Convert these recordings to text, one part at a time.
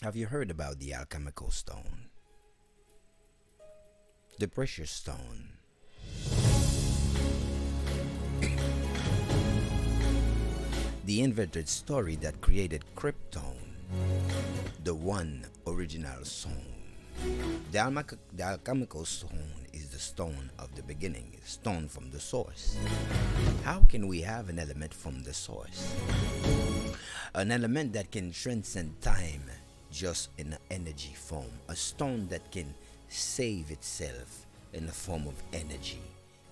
Have you heard about the alchemical stone? The precious stone. The inverted story that created Krypton. The one original stone. The alchemical stone is the stone of the beginning, stone from the source. How can we have an element from the source? An element that can transcend time just in an energy form. A stone that can save itself in the form of energy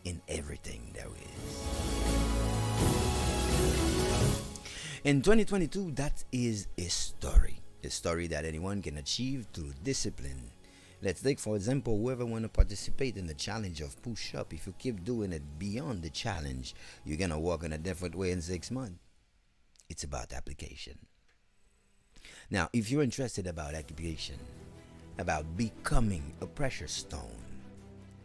in everything there is. In 2022, that is a story. A story that anyone can achieve through discipline. Let's take, for example, whoever want to participate in the challenge of push-up. If you keep doing it beyond the challenge, you're going to walk in a different way in 6 months. It's about application. Now, if you're interested about application, about becoming a precious stone,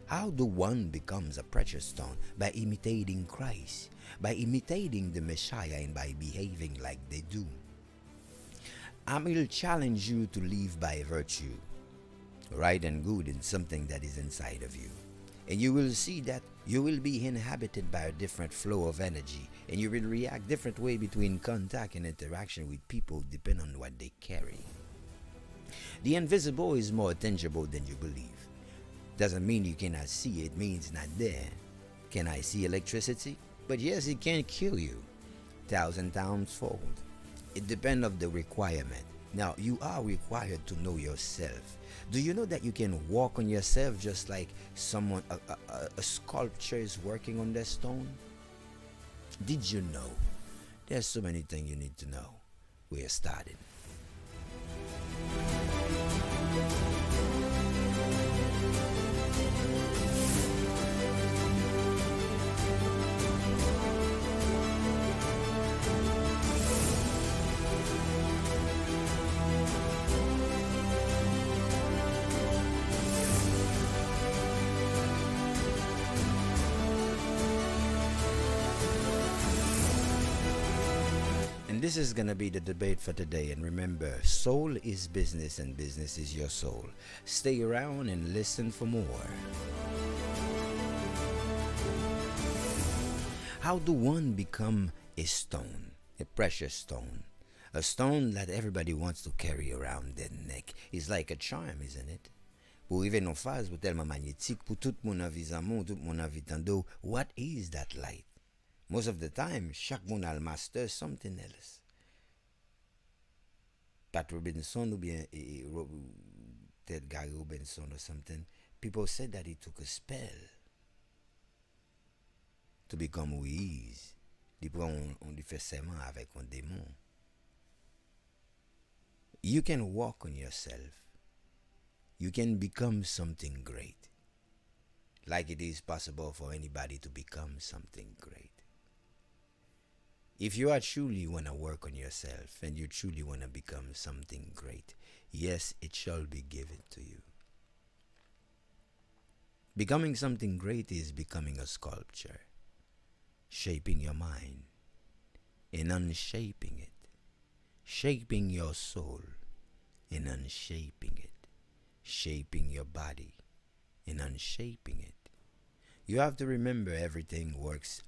how do one becomes a precious stone? By imitating Christ, by imitating the Messiah, and by behaving like they do. I will challenge you to live by virtue, right and good in something that is inside of you. And you will see that you will be inhabited by a different flow of energy, and you will react different way between contact and interaction with people depending on what they carry. The invisible is more tangible than you believe. Doesn't mean you cannot see it, means not there. Can I see electricity? But yes, it can kill you 1,000 times fold. It depends on the requirement. Now, you are required to know yourself. Do you know that you can walk on yourself just like someone, a sculpture is working on that stone? Did you know? There's so many things you need to know. We are starting. This is going to be the debate for today. And remember, soul is business and business is your soul. Stay around and listen for more. How do one become a stone, a precious stone? A stone that everybody wants to carry around their neck. It's like a charm, isn't it? Pour arriver nos phases, tellement magnétique, pour tout mon environnement, tout mon environnement, what is that light? Most of the time, chaque one will master something else. Pat Robinson ou bien Ted Gary Robinson or something, people said that he took a spell to become who he is. On lui fait serment avec un démon. You can walk on yourself. You can become something great. Like it is possible for anybody to become something great. If you are truly want to work on yourself and you truly want to become something great, yes, it shall be given to you. Becoming something great is becoming a sculpture, shaping your mind and unshaping it, shaping your soul and unshaping it, shaping your body and unshaping it. You have to remember everything works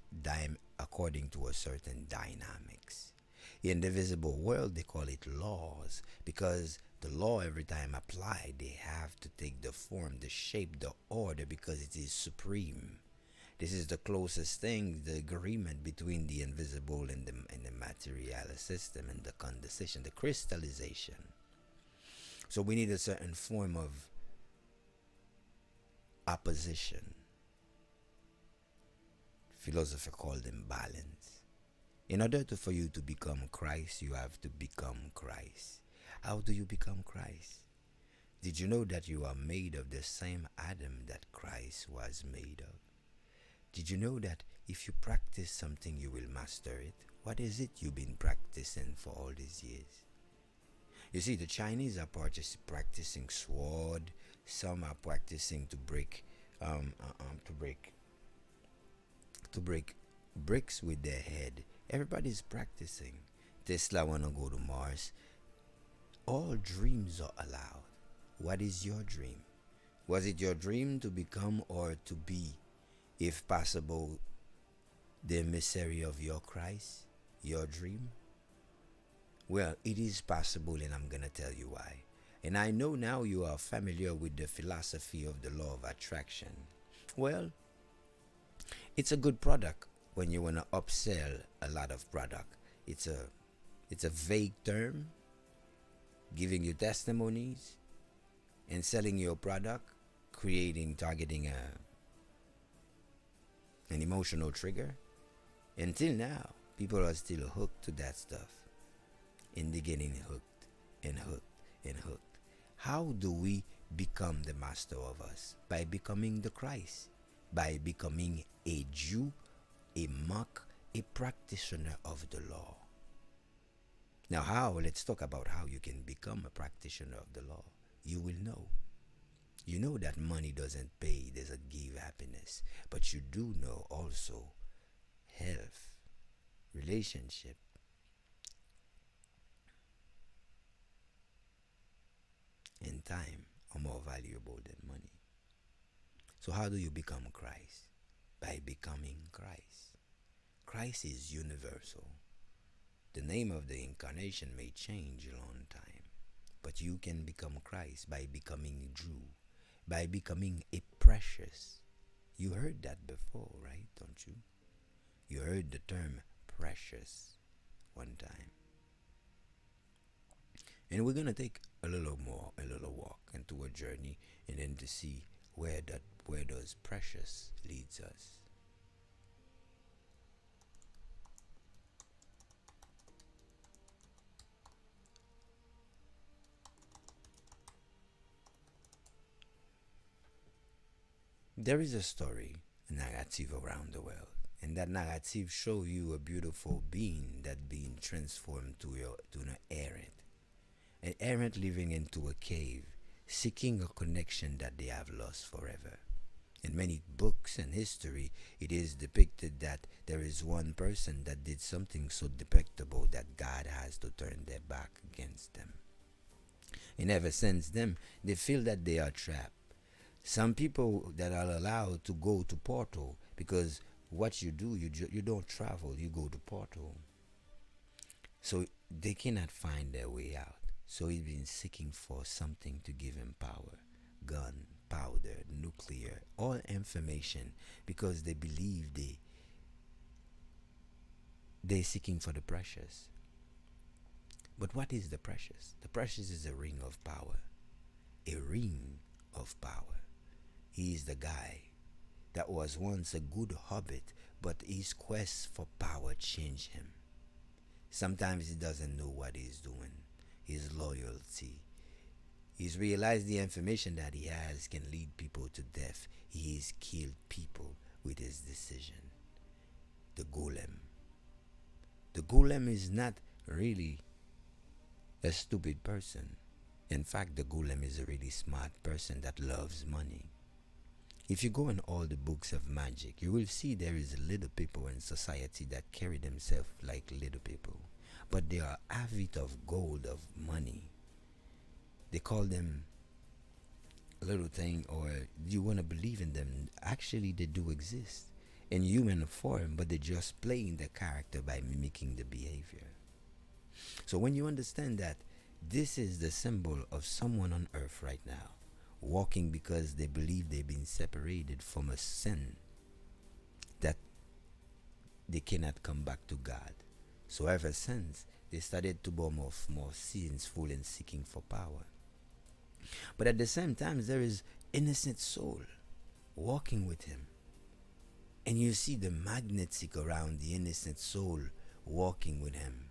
according to a certain dynamics. In the visible world, they call it laws, because the law every time applied, they have to take the form, the shape, the order, because it is supreme. This is the closest thing, the agreement between the invisible and the material system, and the condensation, the crystallization. So we need a certain form of opposition. Philosopher called them balance. In order for you to become Christ, you have to become Christ. How do you become Christ? Did you know that you are made of the same atom that Christ was made of? Did you know that if you practice something, you will master it? What is it you've been practicing for all these years? You see, the Chinese are practicing sword. Some are practicing to break bricks with their head. Everybody's practicing. Tesla wanna go to Mars. All dreams are allowed. What is your dream? Was it your dream to become or to be, if possible, the emissary of your Christ? Your dream? Well, it is possible, and I'm gonna tell you why. And I know now you are familiar with the philosophy of the law of attraction. Well, it's a good product when you wanna upsell a lot of product. It's a it's a vague term, giving you testimonies and selling your product, targeting an emotional trigger. Until now, people are still hooked to that stuff. And they're getting hooked and hooked and hooked. How do we become the master of us? By becoming the Christ, by becoming a Jew, a monk, a practitioner of the law. Now, how? Let's talk about how you can become a practitioner of the law. You will know. You know that money doesn't pay, doesn't give happiness, but you do know also health, relationship, and time are more valuable than money. So, how do you become Christ? By becoming Christ. Christ is universal. The name of the incarnation may change a long time, but you can become Christ by becoming Jew, by becoming a precious. You heard that before, right? Don't you? You heard the term precious one time. And we're gonna take a little walk into a journey, and then to see where does precious leads us. There is a story, a narrative around the world, and that narrative show you a beautiful being that being transformed to an errant living into a cave, seeking a connection that they have lost forever. In many books and history, it is depicted that there is one person that did something so despicable that God has to turn their back against them. And ever since then, they feel that they are trapped. Some people that are allowed to go to Portal, because what you do, you don't travel, you go to Portal. So they cannot find their way out. So he's been seeking for something to give him power, gun, powder, nuclear, all information, because they believe they're seeking for the precious. But what is the precious? The precious is a ring of power. A ring of power. He is the guy that was once a good hobbit, but his quest for power changed him. Sometimes he doesn't know what he's doing. His loyalty. He's realized the information that he has can lead people to death. He's killed people with his decision. The golem. The golem is not really a stupid person. In fact, the golem is a really smart person that loves money. If you go in all the books of magic, you will see there is little people in society that carry themselves like little people. But they are avid of gold, of money. They call them little thing, or you want to believe in them. Actually, they do exist in human form, but they're just playing the character by mimicking the behavior. So when you understand that this is the symbol of someone on earth right now, walking because they believe they've been separated from a sin that they cannot come back to God. So ever since, they started to become more sinful and seeking for power. But at the same time, there is innocent soul walking with him. And you see the magnetic around the innocent soul walking with him.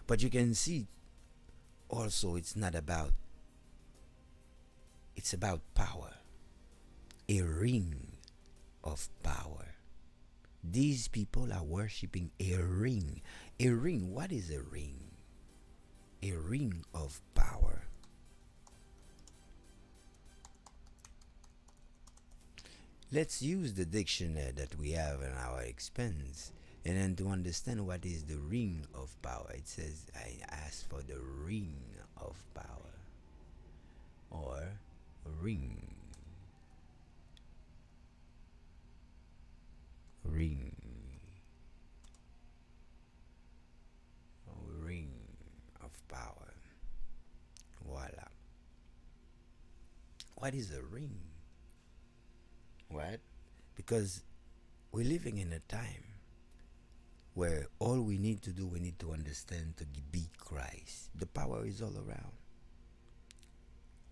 But you can see also it's about power. A ring of power. These people are worshipping a ring. A ring, what is a ring? A ring of power. Let's use the dictionary that we have in our expense And then to understand what is the ring of power, it says, I ask for the ring of power, or ring, ring, ring of power. Voila. What is a ring? What? Because we're living in a time where all we need to do, we need to understand to be Christ. The power is all around.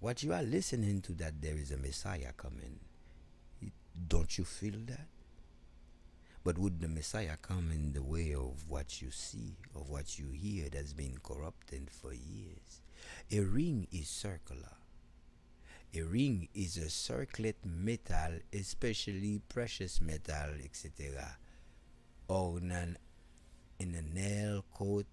What you are listening to, that there is a Messiah coming, don't you feel that? But would the Messiah come in the way of what you see, of what you hear that's been corrupted for years? A ring is circular. A ring is a circlet metal, especially precious metal, etc. Or in a nail coat,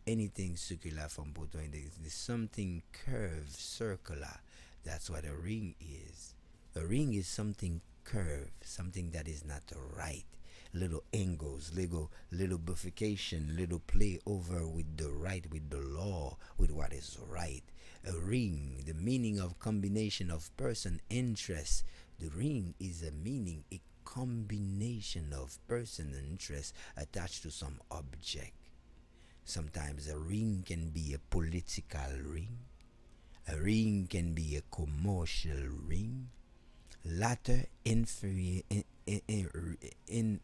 anything circular from Puerto Index. There's something curved, circular. That's what a ring is. A ring is something curved, something that is not right. Little angles, little bifurcation, little play over with the right, with the law, with what is right. A ring, the meaning of combination of person, interest. The ring is a meaning, a combination of person and interest attached to some object. Sometimes a ring can be a political ring. A ring can be a commercial ring. Latter in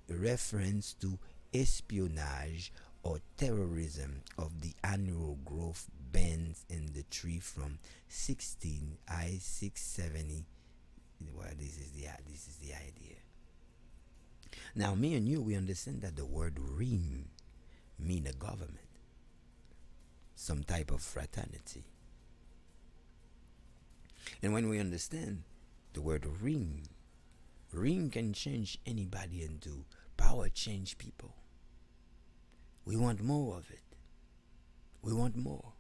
reference to espionage or terrorism of the annual growth bands in the tree from 16 I670. Well, this is the idea. Now, me and you, we understand that the word ring mean a government, some type of fraternity. And when we understand the word ring, ring can change anybody into power, change people. We want more of it. We want more.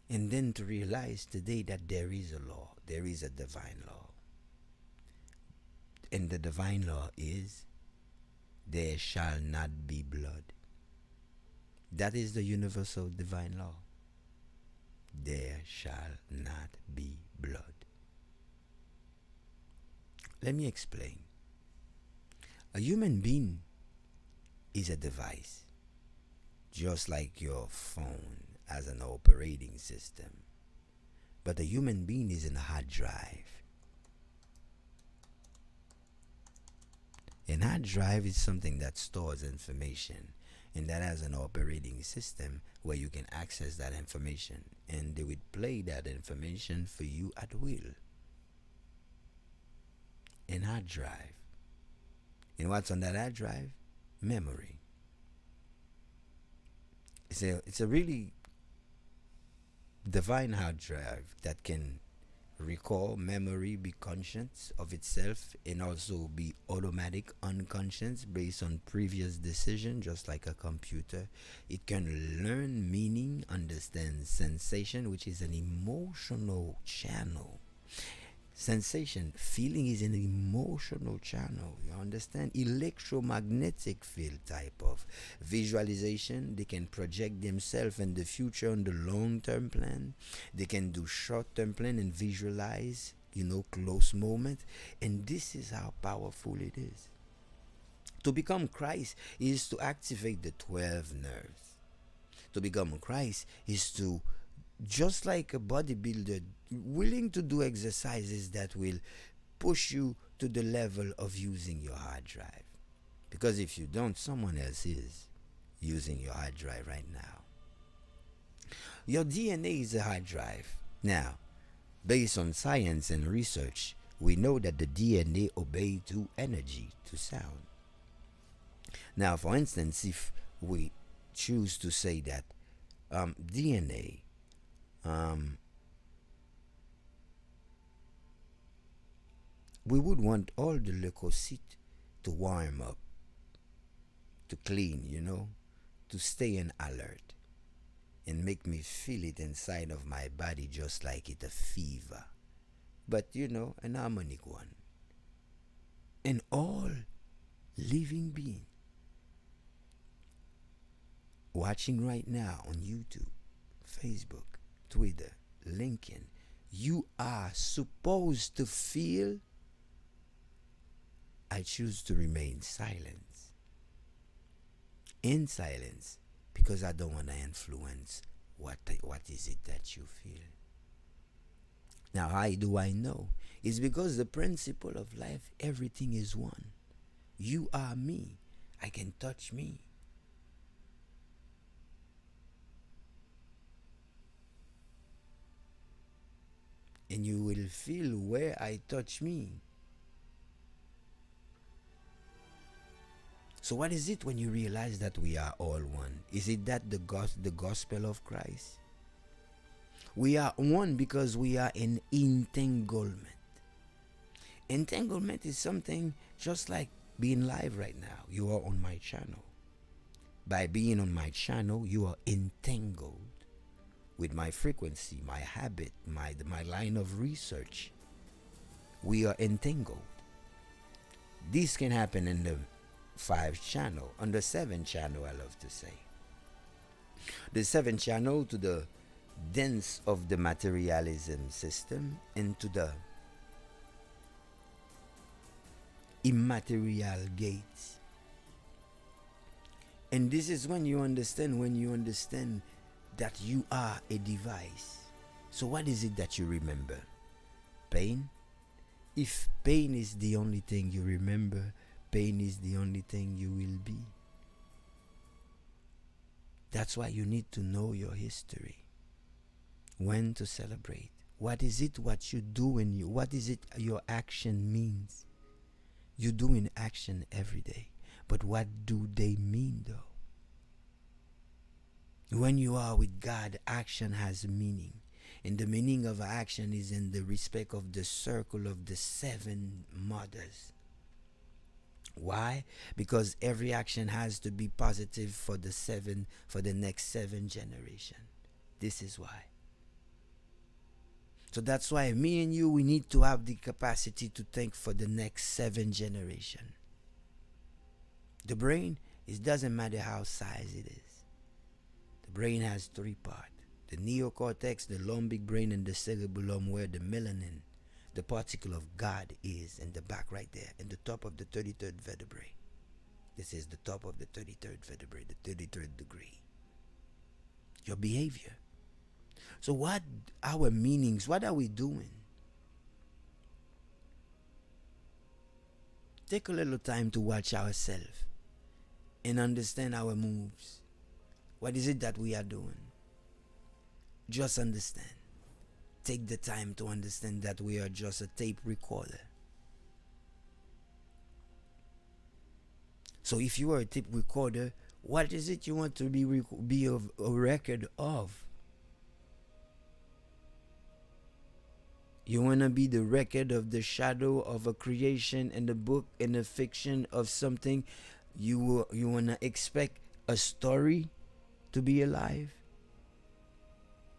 And then to realize today that there is a law, there is a divine law. And the divine law is, there shall not be blood. That is the universal divine law. There shall not be blood. Let me explain. A human being is a device, just like your phone as an operating system. But a human being is in a hard drive. An hard drive is something that stores information, and that has an operating system where you can access that information, and they would play that information for you at will. An hard drive. And what's on that hard drive? Memory. It's a really divine hard drive that can recall memory, be conscious of itself, and also be automatic, unconscious based on previous decision, just like a computer. It can learn meaning, understand sensation, which is an emotional channel. Sensation, feeling is an emotional channel. You understand? Electromagnetic field type of visualization. They can project themselves in the future on the long-term plan. They can do short-term plan and visualize, close moment. And this is how powerful it is. To become Christ is to activate the 12 nerves. To become Christ is to, just like a bodybuilder, willing to do exercises that will push you to the level of using your hard drive. Because if you don't, someone else is using your hard drive right now. Your DNA is a hard drive. Now, based on science and research, we know that the DNA obeys to energy, to sound. Now, for instance, if we choose to say that DNA, we would want all the leukocytes to warm up, to clean, to stay in alert, and make me feel it inside of my body just like it's a fever. But, an harmonic one. And all living being watching right now on YouTube, Facebook, Twitter, LinkedIn, you are supposed to feel, I choose to remain silent. In silence, because I don't want to influence what is it that you feel. Now, how do I know? It's because the principle of life, everything is one. You are me. I can touch me. And you will feel where I touch me. So what is it when you realize that we are all one? Is it that the gospel of Christ? We are one because we are in entanglement. Entanglement is something just like being live right now. You are on my channel. By being on my channel, you are entangled with my frequency, my habit, my line of research. We are entangled. This can happen in the 5 channel, on the 7 channel, I love to say. The 7 channel to the dance of the materialism system into the immaterial gates. And this is when you understand that you are a device. So what is it that you remember? Pain? If pain is the only thing you remember, pain is the only thing you will be. That's why you need to know your history. When to celebrate. What is it what you do in you? What is it your action means? You do in action every day. But what do they mean though? When you are with God, action has meaning. And the meaning of action is in the respect of the circle of the 7 mothers. Why? Because every action has to be positive for the next 7 generation. This is why. So that's why me and you, we need to have the capacity to think for the next 7 generation. The brain, it doesn't matter how size it is. The brain has 3 parts. The neocortex, the limbic brain, and the cerebellum, where the melanin, the particle of God, is in the back right there, in the top of the 33rd vertebrae. This is the top of the 33rd vertebrae, the 33rd degree. Your behavior. So what our meanings, what are we doing? Take a little time to watch ourselves and understand our moves. What is it that we are doing? Just understand. Take the time to understand that we are just a tape recorder. So if you are a tape recorder, what is it you want to be a record of? You want to be the record of the shadow of a creation in the book, in the fiction of something. You want to expect a story to be alive.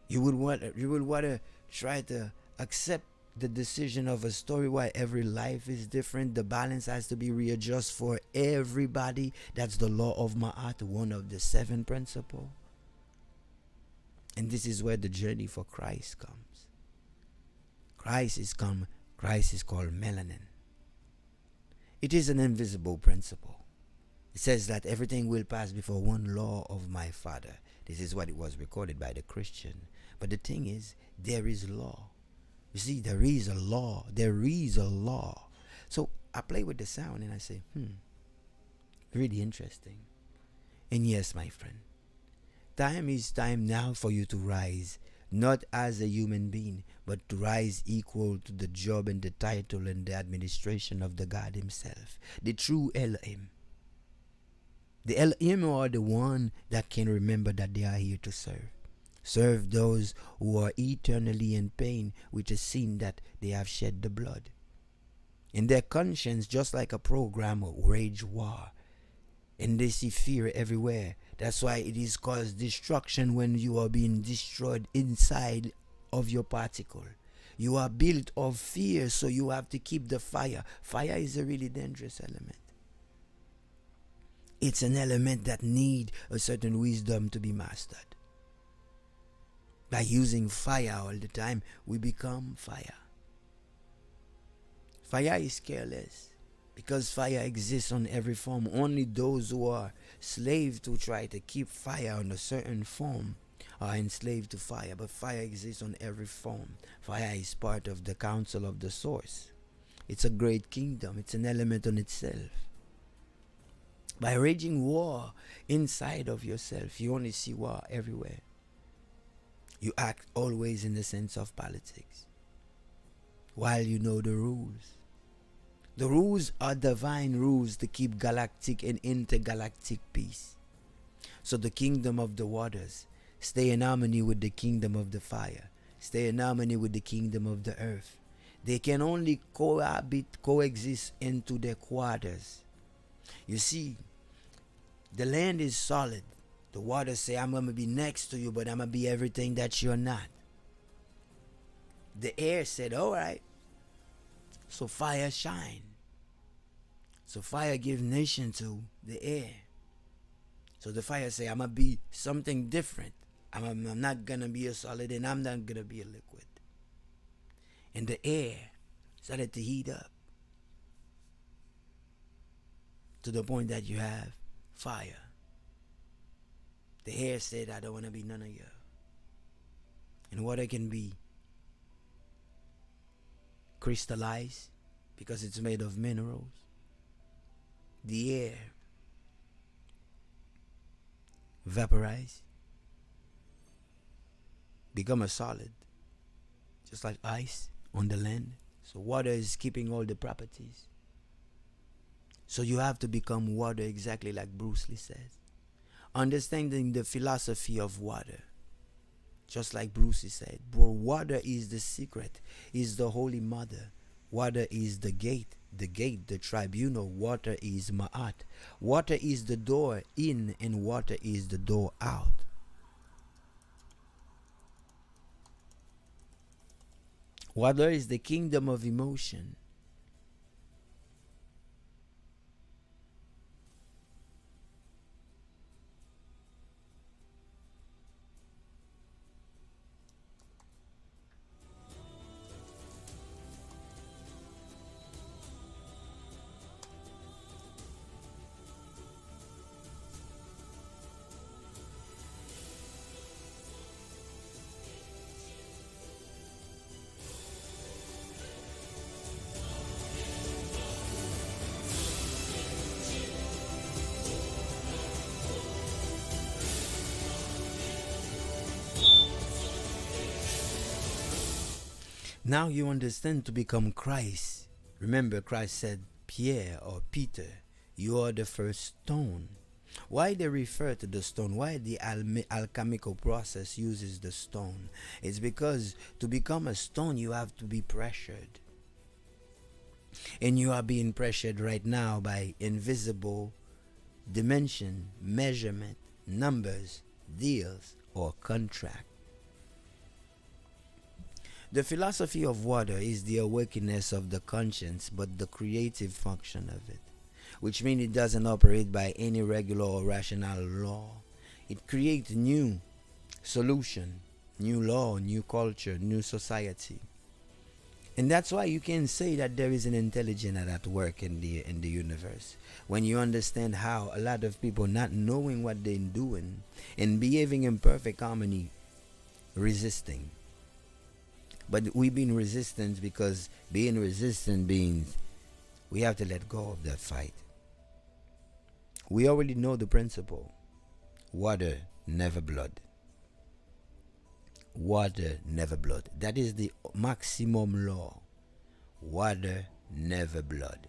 You would want to try to accept the decision of a story why every life is different. The balance has to be readjusted for everybody. That's the law of Ma'at, one of the 7 principles. And this is where the journey for Christ comes. Christ is called melanin. It is an invisible principle. It says that everything will pass before one law of my Father. This is what it was recorded by the Christian. But the thing is, there is law. You see, there is a law. There is a law. So I play with the sound and I say, really interesting. And yes, my friend, time is time now for you to rise, not as a human being, but to rise equal to the job and the title and the administration of the God himself, the true Elohim. The Elohim are the one that can remember that they are here to serve. Serve those who are eternally in pain with a sin that they have shed the blood. In their conscience, just like a program, wage war. And they see fear everywhere. That's why it is called destruction when you are being destroyed inside of your particle. You are built of fear, so you have to keep the fire. Fire is a really dangerous element. It's an element that need a certain wisdom to be mastered. By using fire all the time, we become fire. Fire is careless because fire exists on every form. Only those who are slaves to try to keep fire on a certain form are enslaved to fire. But fire exists on every form. Fire is part of the council of the source. It's a great kingdom. It's an element on itself. By raging war inside of yourself, you only see war everywhere. You act always in the sense of politics, while you know the rules. The rules are divine rules to keep galactic and intergalactic peace. So the kingdom of the waters stay in harmony with the kingdom of the fire, stay in harmony with the kingdom of the earth. They can only coexist into their quarters. You see, the land is solid. The waters say, I'm going to be next to you, but I'm going to be everything that you're not. The air said, all right. So fire shine. So fire give nation to the air. So the fire say, I'm going to be something different. I'm not going to be a solid and I'm not going to be a liquid. And the air started to heat up to the point that you have fire. The air said, I don't want to be none of you. And water can be crystallized because it's made of minerals. The air vaporize, become a solid, just like ice on the land. So water is keeping all the properties. So you have to become water, exactly like Bruce Lee says. Understanding the philosophy of water, just like Bruce Lee said, bro, water is the secret, is the holy mother. Water is the gate, the tribunal. Water is Ma'at. Water is the door in and water is the door out. Water is the kingdom of emotion. Now you understand to become Christ. Remember, Christ said, Pierre or Peter, you are the first stone. Why they refer to the stone? Why the alchemical process uses the stone? It's because to become a stone, you have to be pressured. And you are being pressured right now by invisible dimension, measurement, numbers, deals, or contract. The philosophy of water is the awakeness of the conscience, but the creative function of it, which means it doesn't operate by any regular or rational law. It creates new solution, new law, new culture, new society. And that's why you can say that there is an intelligence at work in the universe. When you understand how a lot of people not knowing what they're doing and behaving in perfect harmony, resisting. But we've been resistant because being resistant means we have to let go of that fight. We already know the principle. Water, never blood. Water, never blood. That is the maximum law. Water, never blood.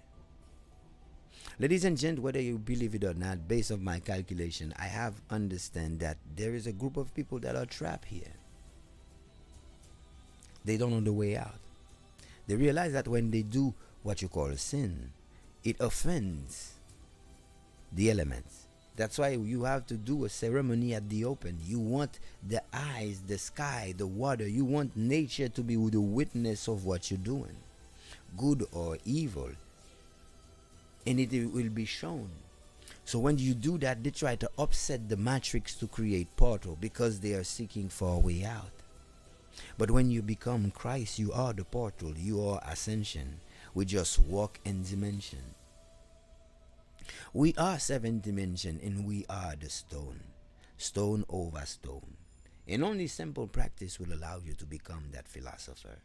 Ladies and gentlemen, whether you believe it or not, based on my calculation, I have understand that there is a group of people that are trapped here. They don't know the way out. They realize that when they do what you call a sin, it offends the elements. That's why you have to do a ceremony at the open. You want the eyes, the sky, the water. You want nature to be the witness of what you're doing, good or evil. And it will be shown. So when you do that, they try to upset the matrix to create portal because they are seeking for a way out. But when you become Christ, you are the portal, you are ascension. We just walk in dimension. We are seventh dimension and we are the stone. Stone over stone. And only simple practice will allow you to become that philosopher.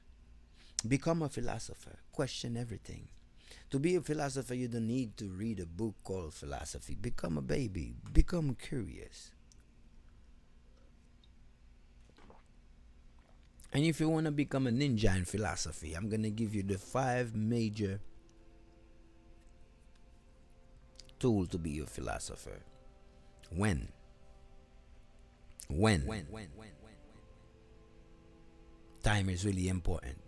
Become a philosopher. Question everything. To be a philosopher, you don't need to read a book called philosophy. Become a baby. Become curious. And if you want to become a ninja in philosophy, I'm going to give you the 5 major tools to be a philosopher. When? Time is really important.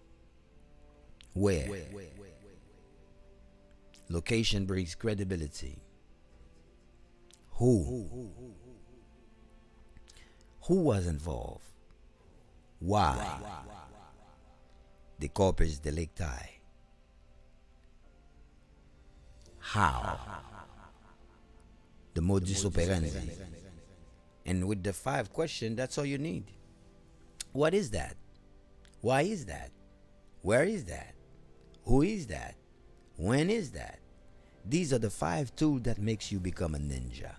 Where? Location brings credibility. Who? Who was involved? Why? The corpus delicti. How? The modus operandi. And with the 5 questions, that's all you need. What is that? Why is that? Where is that? Who is that? When is that? These are the 5 tools that makes you become a ninja.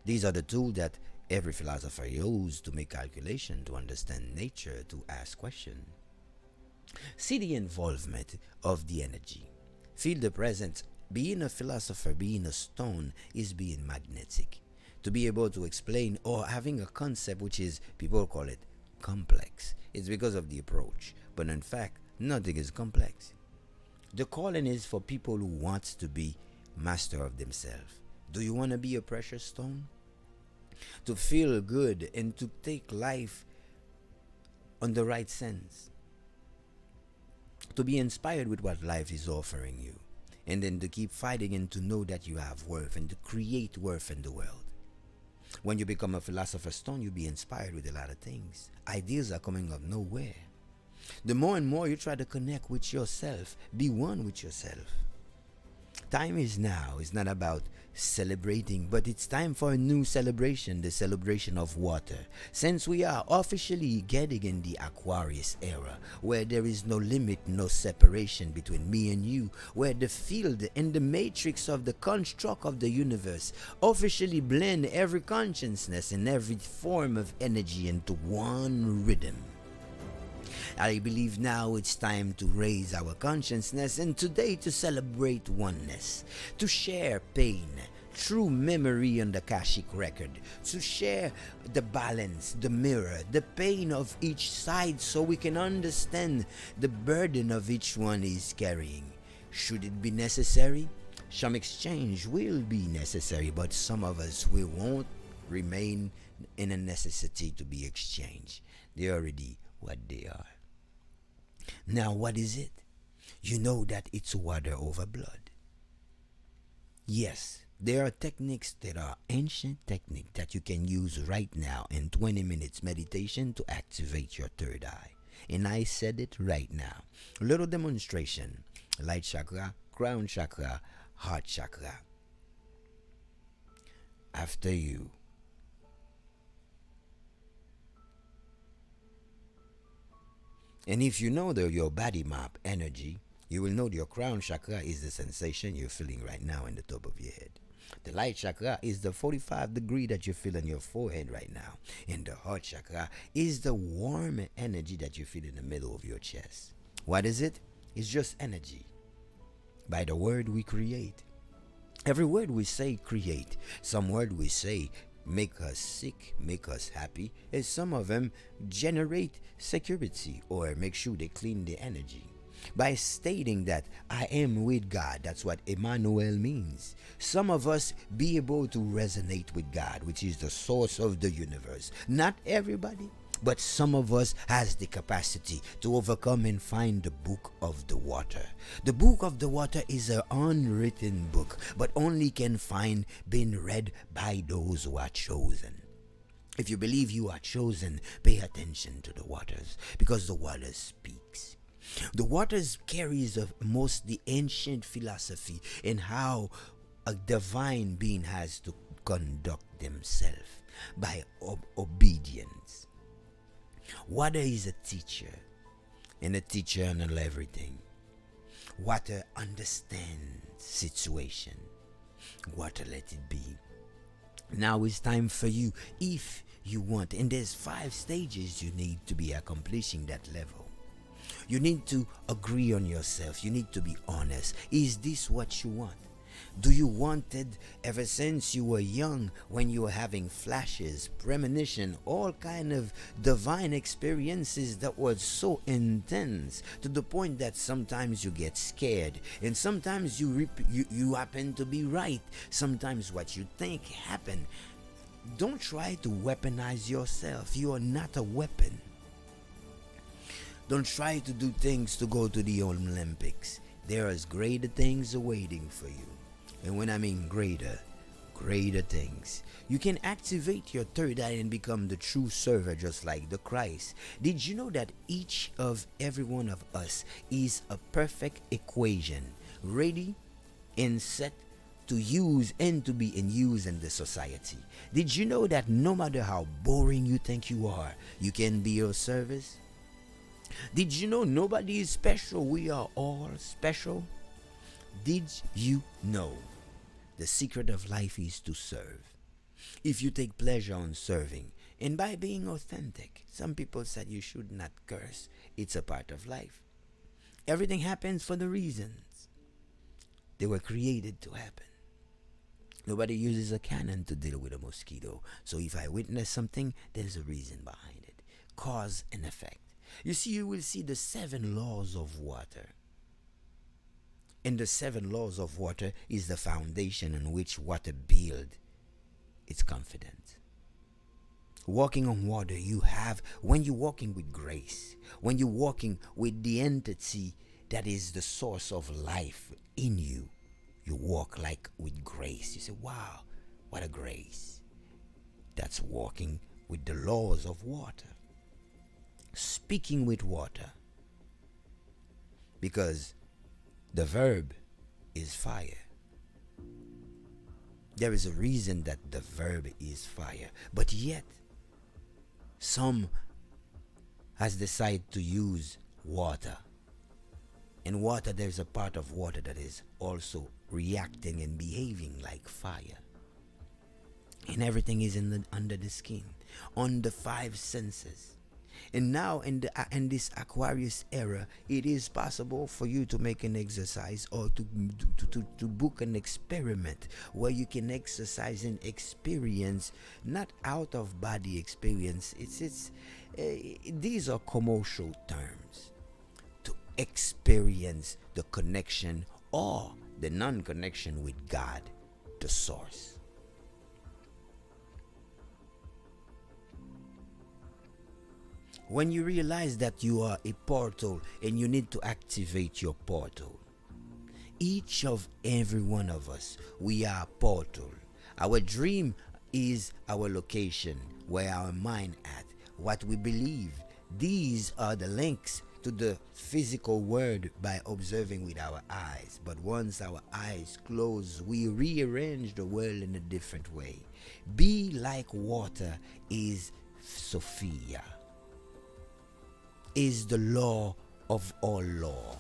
These are the tools that every philosopher uses to make calculation, to understand nature, to ask questions. See the involvement of the energy. Feel the presence. Being a philosopher, being a stone, is being magnetic. To be able to explain or having a concept which is, people call it complex. It's because of the approach. But in fact, nothing is complex. The calling is for people who want to be master of themselves. Do you want to be a precious stone? To feel good and to take life on the right sense. To be inspired with what life is offering you. And then to keep fighting and to know that you have worth and to create worth in the world. When you become a philosopher's stone, you'll be inspired with a lot of things. Ideas are coming up nowhere. The more and more you try to connect with yourself, be one with yourself. Time is now. It's not about celebrating, but it's time for a new celebration, the celebration of water. Since we are officially getting in the Aquarius era, where there is no limit, no separation between me and you, where the field and the matrix of the construct of the universe officially blend every consciousness and every form of energy into one rhythm. I believe now it's time to raise our consciousness and today to celebrate oneness, to share pain, true memory on the Akashic record, to share the balance, the mirror, the pain of each side so we can understand the burden of each one is carrying. Should it be necessary? Some exchange will be necessary, but some of us we won't remain in a necessity to be exchanged. They're already what they are. Now what is it? You know that it's water over blood. Yes, there are techniques that are ancient techniques that you can use right now in 20 minutes meditation to activate your third eye. And I said it right now. A little demonstration. Light chakra, crown chakra, heart chakra. After you. And if you know your body map energy, you will know your crown chakra is the sensation you're feeling right now in the top of your head. The light chakra is the 45 degree that you feel on your forehead right now. And the heart chakra is the warm energy that you feel in the middle of your chest. What is it? It's just energy. By the word we create. Every word we say create. Some word we say make us sick, make us happy, and some of them generate security or make sure they clean the energy. By stating that I am with God, that's what Emmanuel means. Some of us be able to resonate with God, which is the source of the universe. Not everybody, but some of us has the capacity to overcome and find the book of the water. The book of the water is an unwritten book, but only can find being read by those who are chosen. If you believe you are chosen, pay attention to the waters, because the water speaks. The waters carries the ancient philosophy and how a divine being has to conduct themselves by obedience. Water is a teacher, and a teacher handles everything. Water understands situation. Water let it be. Now it's time for you, if you want, and there's 5 stages you need to be accomplishing that level. You need to agree on yourself. You need to be honest. Is this what you want? Do you want it ever since you were young, when you were having flashes, premonition, all kind of divine experiences that were so intense to the point that sometimes you get scared, and sometimes you happen to be right. Sometimes what you think happened. Don't try to weaponize yourself. You are not a weapon. Don't try to do things to go to the Olympics. There is greater things awaiting for you. And when I mean greater things. You can activate your third eye and become the true server, just like the Christ. Did you know that each of every one of us is a perfect equation, ready and set to use and to be in use in the society? Did you know that no matter how boring you think you are, you can be of service? Did you know nobody is special? We are all special. Did you know the secret of life is to serve? If you take pleasure on serving and by being authentic, some people said you should not curse. It's a part of life. Everything happens for the reasons they were created to happen. Nobody uses a cannon to deal with a mosquito. So if I witness something, there's a reason behind it. Cause and effect. You see, you will see the 7 laws of water. And the 7 laws of water is the foundation on which water builds its confidence. Walking on water, you have, when you're walking with grace, when you're walking with the entity that is the source of life in you, you walk like with grace. You say, wow, what a grace. That's walking with the laws of water. Speaking with water. Because the verb is fire. There is a reason that the verb is fire. But yet, some has decided to use water. In water, there's a part of water that is also reacting and behaving like fire. And everything is under the skin, on the 5 senses. And now in this Aquarius era, it is possible for you to make an exercise or to book an experiment where you can exercise and experience, not out of body experience. These are commercial terms. To experience the connection or the non-connection with God, the source. When you realize that you are a portal and you need to activate your portal, each of every one of us, we are a portal. Our dream is our location, where our mind at, what we believe. These are the links to the physical world by observing with our eyes. But once our eyes close, we rearrange the world in a different way. Be like water is Sophia. Is the law of all law.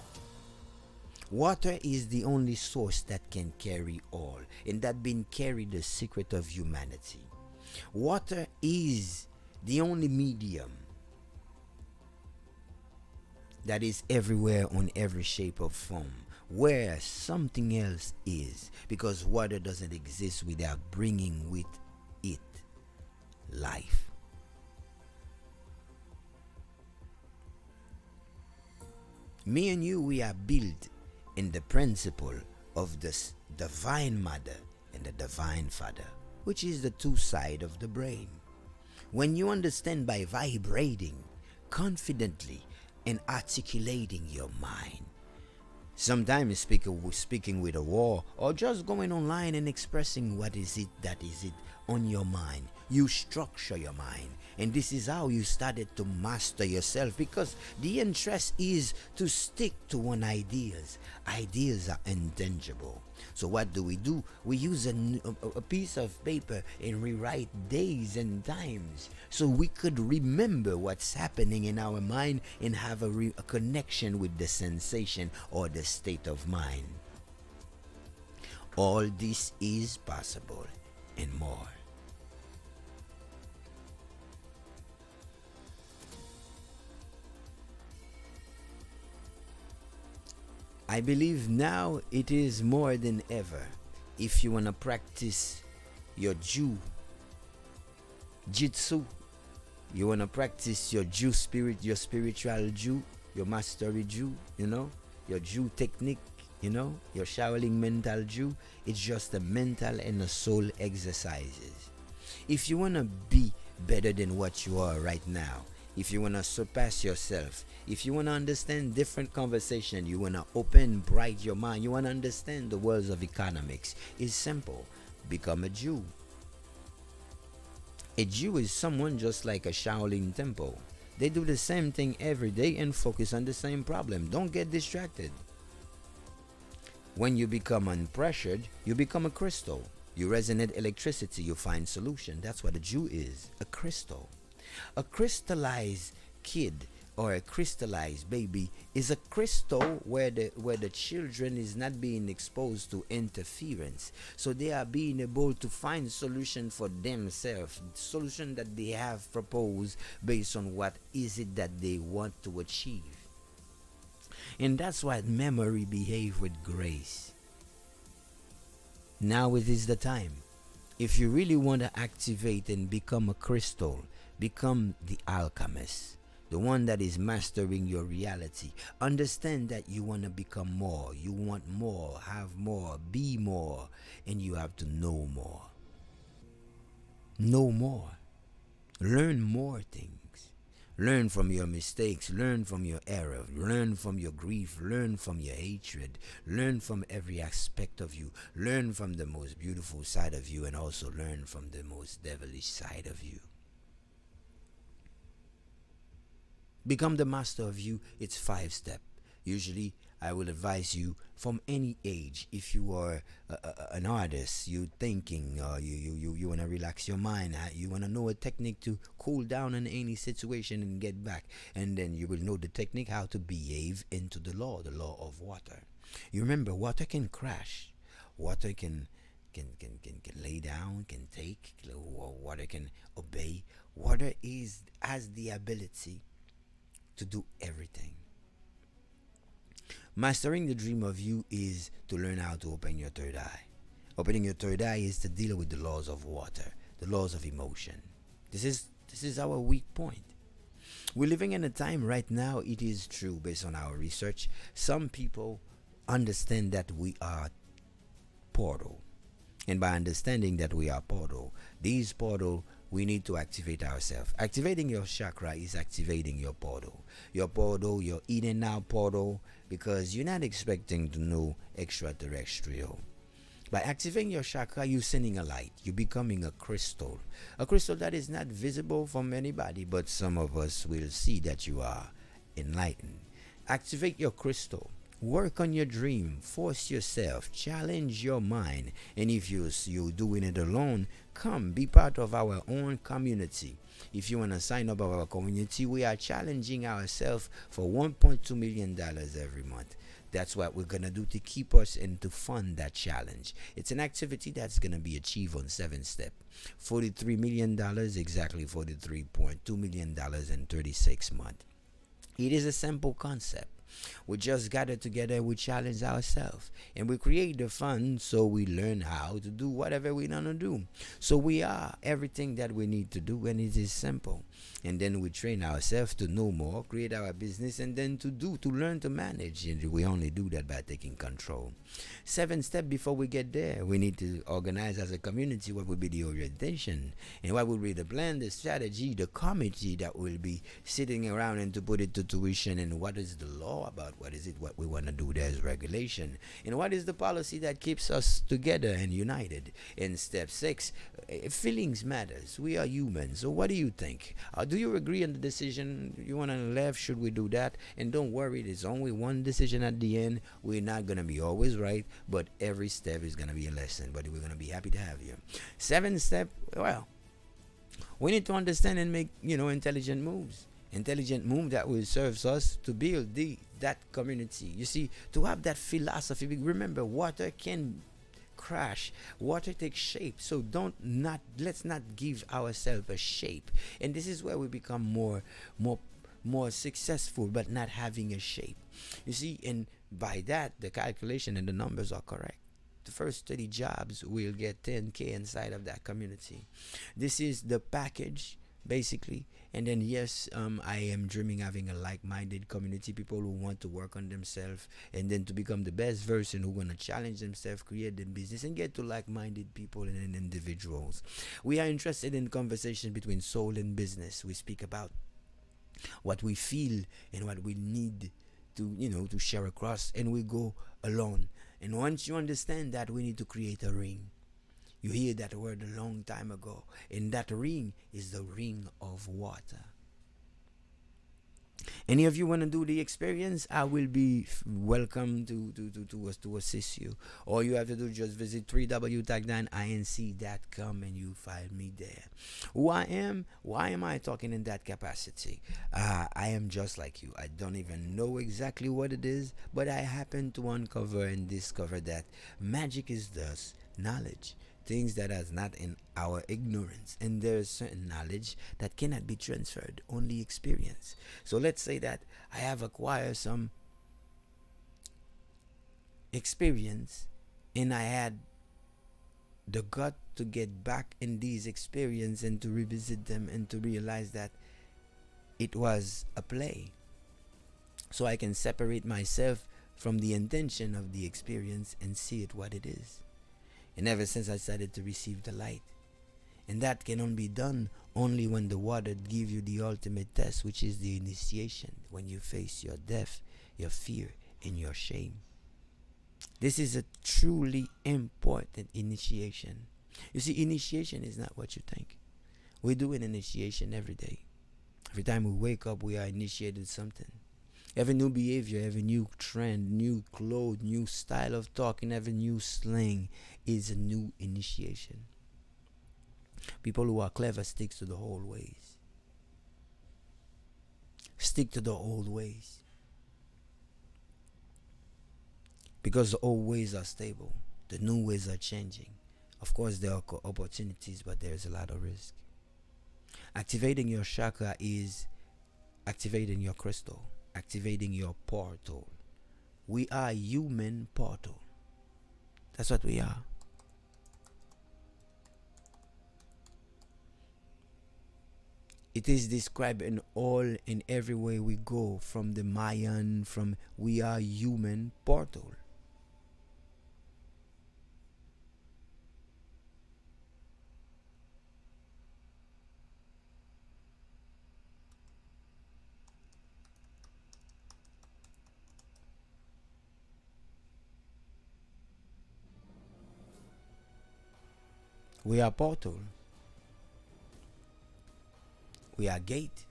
Water is the only source that can carry all, and that being carried the secret of humanity. Water is the only medium that is everywhere on every shape of form, where something else is, because water doesn't exist without bringing with it life. Me and you, we are built in the principle of this divine mother and the divine father, which is the 2 sides of the brain. When you understand by vibrating confidently and articulating your mind, sometimes speaking with a wall, or just going online and expressing what is it that is it on your mind, you structure your mind. And this is how you started to master yourself, because the interest is to stick to one ideas. Ideas are intangible. So what do? We use a piece of paper and rewrite days and times so we could remember what's happening in our mind and have a connection with the sensation or the state of mind. All this is possible and more. I believe now it is more than ever. If you want to practice your jitsu, you want to practice your spirit, your spiritual your mastery your technique, your Shaolin mental it's just a mental and a soul exercises. If you want to be better than what you are right now, if you want to surpass yourself, if you want to understand different conversation, you want to open bright your mind, you want to understand the worlds of economics, it's simple. Become a Jew. A Jew is someone just like a Shaolin temple. They do the same thing every day and focus on the same problem. Don't get distracted. When you become unpressured, you become a crystal. You resonate electricity, you find solution. That's what a Jew is, a crystal. A crystallized kid or a crystallized baby is a crystal where the children is not being exposed to interference, so they are being able to find solution for themselves, solution that they have proposed based on what is it that they want to achieve. And that's why memory behave with grace. Now it is the time. If you really want to activate and become a crystal, become the alchemist, the one that is mastering your reality. Understand that you want to become more. You want more, have more, be more, and you have to know more. Know more. Learn more things. Learn from your mistakes. Learn from your error. Learn from your grief. Learn from your hatred. Learn from every aspect of you. Learn from the most beautiful side of you, and also learn from the most devilish side of you. Become the master of you. It's 5 steps. Usually, I will advise you from any age. If you are an artist, you thinking, you want to relax your mind, you want to know a technique to cool down in any situation and get back, and then you will know the technique how to behave into the law of water. You remember, water can crash, water can lay down, can take, water can obey. Water has the ability to do everything. Mastering the dream of you is to learn how to open your third eye. Opening your third eye is to deal with the laws of water, the laws of emotion. This is our weak point. We're living in a time right now, it is true based on our research, some people understand that we are portal. And by understanding that we are portal, these portal, we need to activate ourselves. Activating your chakra is activating your portal. Your portal, your in and out portal, because you're not expecting to know extraterrestrial. By activating your chakra, you're sending a light. You're becoming a crystal. A crystal that is not visible from anybody, but some of us will see that you are enlightened. Activate your crystal. Work on your dream, force yourself, challenge your mind, and if you're doing it alone, come be part of our own community. If you want to sign up our community, we are challenging ourselves for $1.2 million every month. That's what we're going to do to keep us and to fund that challenge. It's an activity that's going to be achieved on 7 steps. $43 million, exactly $43.2 million in 36 months. It is a simple concept. We just gather together, we challenge ourselves, and we create the fun so we learn how to do whatever we want to do. So we are everything that we need to do, and it is simple. And then we train ourselves to know more, create our business, and then to learn to manage. And we only do that by taking control. 7 steps before we get there, we need to organize as a community what will be the orientation, and what will be the plan, the strategy, the committee that will be sitting around and to put it to tuition, and what is the law law about what we want to do. There's regulation. And what is the policy that keeps us together and united? In step 6, feelings matters. We are humans. So what do you think? Do you agree on the decision? You want to left? Should we do that? And don't worry, there's only one decision at the end. We're not going to be always right, but every step is going to be a lesson. But we're going to be happy to have you. 7th step, well, we need to understand and make, intelligent moves. Intelligent move that will serve us to build that community. You see, to have that philosophy. Remember, water can crash, water takes shape. So let's not give ourselves a shape. And this is where we become more successful, but not having a shape. You see, and by that, the calculation and the numbers are correct. The first 30 jobs will get 10K inside of that community. This is the package, basically. And then yes, I am dreaming having a like-minded community, people who want to work on themselves and then to become the best version, who want to challenge themselves, create their business, and get to like-minded people and individuals. We are interested in conversation between soul and business. We speak about what we feel and what we need to share across, and we go alone. And once you understand that, we need to create a ring. You hear that word a long time ago, and that ring is the ring of water. Any of you want to do the experience? I will be welcome to assist you. All you have to do, just visit www.taglineinc.com and you find me there. Who I am? Why am I talking in that capacity? I am just like you. I don't even know exactly what it is, but I happen to uncover and discover that magic is thus knowledge. Things that are not in our ignorance, and there is certain knowledge that cannot be transferred, only experience. So let's say that I have acquired some experience and I had the gut to get back in these experiences and to revisit them and to realize that it was a play. So I can separate myself from the intention of the experience and see it what it is. And ever since I started to receive the light. And that can only be done only when the water gives you the ultimate test, which is the initiation. When you face your death, your fear, and your shame. This is a truly important initiation. You see, initiation is not what you think. We do an initiation every day. Every time we wake up, we are initiated something. Every new behavior, every new trend, new clothes, new style of talking, every new slang is a new initiation. People who are clever stick to the old ways. Stick to the old ways. Because the old ways are stable. The new ways are changing. Of course, there are opportunities, but there is a lot of risk. Activating your chakra is activating your crystal. Activating your portal. We are human portal. That's what we are. It is described in every way we go, from the Mayan, from we are human portal. We are portal. We are gate.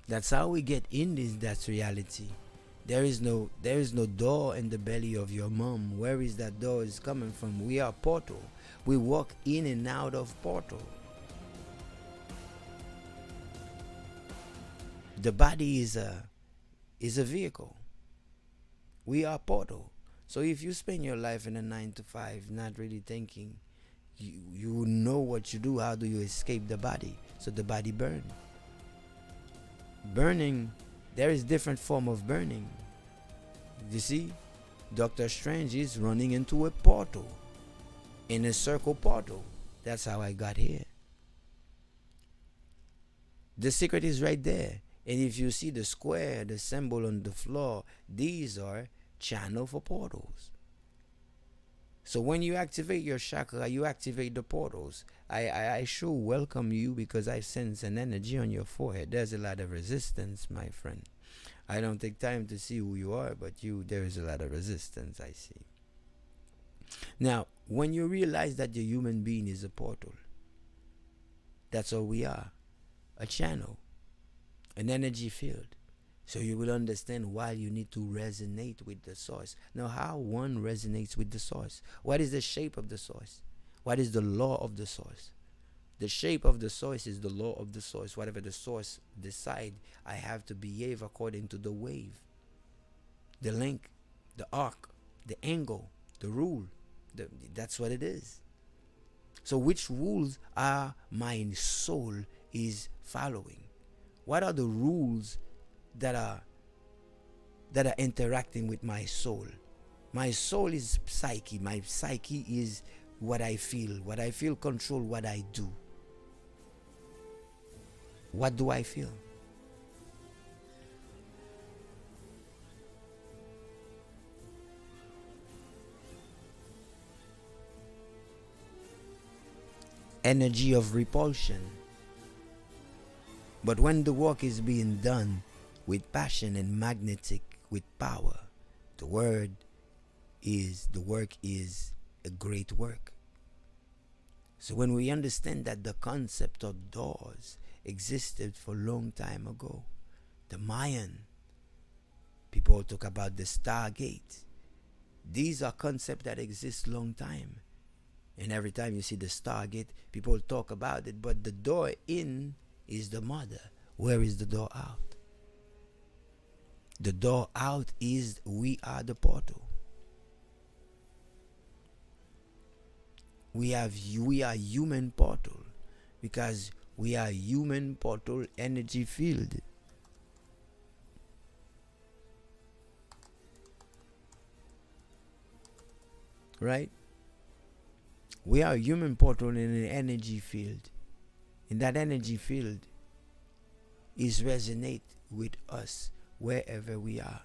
That's how we get in this. That's reality. There is no door in the belly of your mom. Where is that door is coming from? We are portal. We walk in and out of portal. The body is a vehicle. We are portal. So if you spend your life in a 9 to 5, not really thinking, you know what you do. How do you escape the body? So the body burns. Burning, there is different form of burning. You see, Doctor Strange is running into a portal, in a circle portal. That's how I got here. The secret is right there. And if you see the square, the symbol on the floor, these are channel for portals. So when you activate your chakra, you activate the portals. I sure welcome you, because I sense an energy on your forehead. There's a lot of resistance, my friend. I don't take time to see who you are, but there is a lot of resistance I see. Now, when you realize that the human being is a portal, that's all we are, a channel, an energy field. So you will understand why you need to resonate with the source. Now, how one resonates with the source? What is the shape of the source? What is the law of the source? The shape of the source is the law of the source. Whatever the source decide, I have to behave according to the wave, the link, the arc, the angle, the rule. That's what it is. So which rules are my soul is following? What are the rules that are interacting with my soul? My soul is psyche. My psyche is what I feel. What I feel control what I do. What do I feel? Energy of repulsion. But when the work is being done with passion and magnetic with power, the work is a great work. So when we understand that the concept of doors existed for a long time ago, the Mayan people talk about the Stargate. These are concepts that exist long time. And every time you see the Stargate, people talk about it. But the door in is the mother. Where is the door out? The door out is we are the portal. We are human portal, because we are human portal energy field. Right? We are human portal in an energy field. And that energy field is resonate with us wherever we are.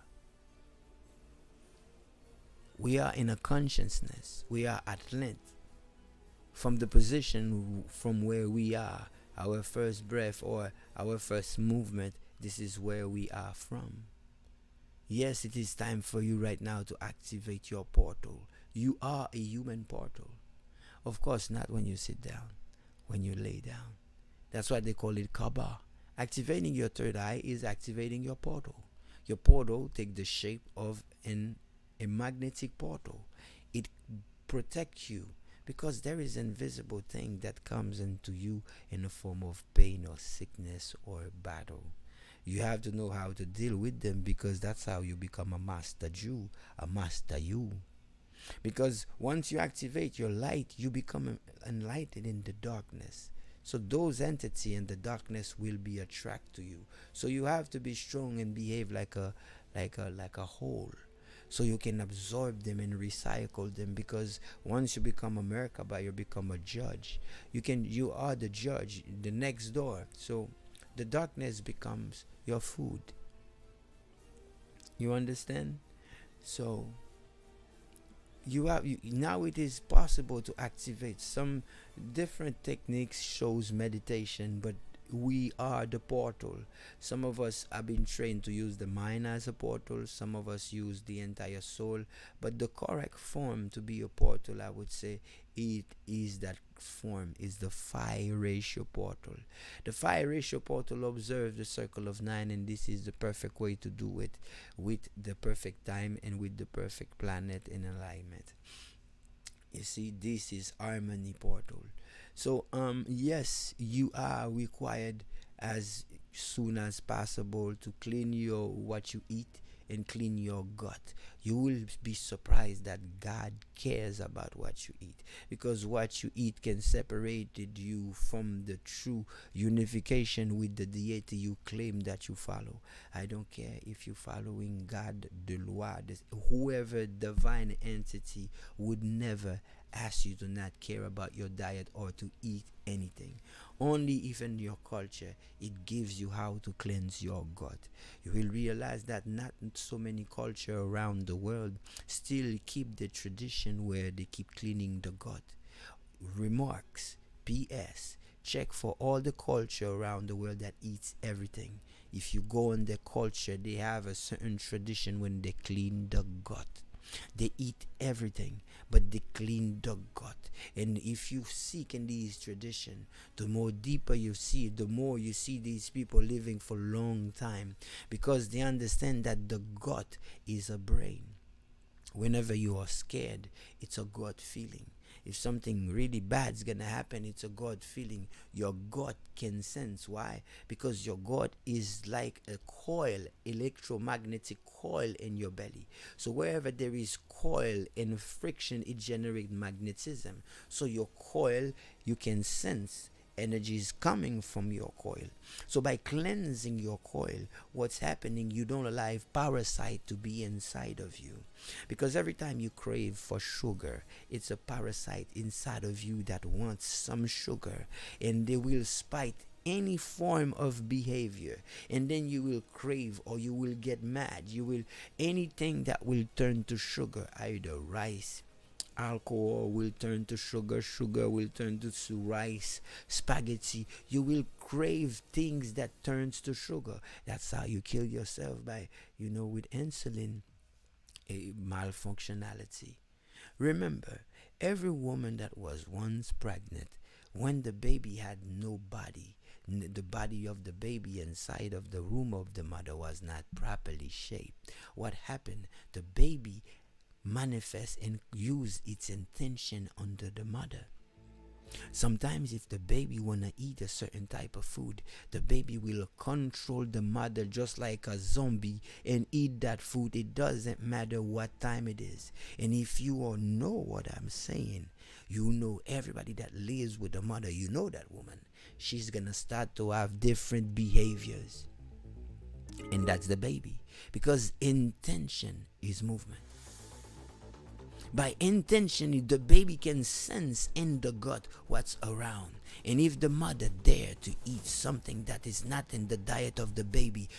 We are in a consciousness. We are at length. From the position from where we are, our first breath or our first movement, this is where we are from. Yes, it is time for you right now to activate your portal. You are a human portal. Of course, not when you sit down, when you lay down. That's why they call it Kaaba. Activating your third eye is activating your portal. Your portal takes the shape of a magnetic portal. It protects you, because there is an invisible thing that comes into you in the form of pain or sickness or battle. You have to know how to deal with them, because that's how you become a master Jew, a master you. Because once you activate your light, you become enlightened in the darkness. So those entities in the darkness will be attracted to you. So you have to be strong and behave like a whole, so you can absorb them and recycle them. Because once you become a Merkaba, you become a judge. You are the judge, the next door. So the darkness becomes your food. You understand? So now it is possible to activate some different techniques. Shows meditation, but we are the portal. Some of us have been trained to use the mind as a portal. Some of us use the entire soul. But the correct form to be a portal, I would say, it is that form is the phi ratio portal. The phi ratio portal observes the circle of 9, and this is the perfect way to do it, with the perfect time and with the perfect planet in alignment. You see, this is harmony portal. So yes, you are required as soon as possible to clean your what you eat and clean your gut. You will be surprised that God cares about what you eat, because what you eat can separate you from the true unification with the deity you claim that you follow. I don't care if you're following God, the Loi, whoever divine entity would never ask you to not care about your diet or to eat anything. Only if in your culture it gives you how to cleanse your gut. You will realize that not so many culture around the world still keep the tradition where they keep cleaning the gut. Remarks, PS, check for all the culture around the world that eats everything. If you go in their culture, they have a certain tradition when they clean the gut. They eat everything, but they clean the gut. And if you seek in these tradition, the more deeper you see, the more you see these people living for a long time, because they understand that the gut is a brain. Whenever you are scared, it's a gut feeling. If something really bad is gonna happen, it's a gut feeling. Your gut can sense. Why? Because your gut is like a coil, electromagnetic coil in your belly. So wherever there is coil and friction, it generates magnetism. So your coil, you can sense energy is coming from your coil. So by cleansing your coil, what's happening, you don't allow parasite to be inside of you. Because every time you crave for sugar, it's a parasite inside of you that wants some sugar, and they will spite any form of behavior, and then you will crave, or you will get mad, you will anything that will turn to sugar, either rice, alcohol will turn to sugar, sugar will turn to rice, spaghetti. You will crave things that turns to sugar. That's how you kill yourself, by with insulin, a malfunctionality. Remember, every woman that was once pregnant, when the baby had no body, the body of the baby inside of the womb of the mother was not properly shaped. What happened? The baby manifest and use its intention under the mother. Sometimes if the baby wanna eat a certain type of food, the baby will control the mother just like a zombie and eat that food. It doesn't matter what time it is. And if you all know what I'm saying, you know everybody that lives with the mother, you know that woman, she's gonna start to have different behaviors. And that's the baby. Because intention is movement. By intention, the baby can sense in the gut what's around. And if the mother dare to eat something that is not in the diet of the baby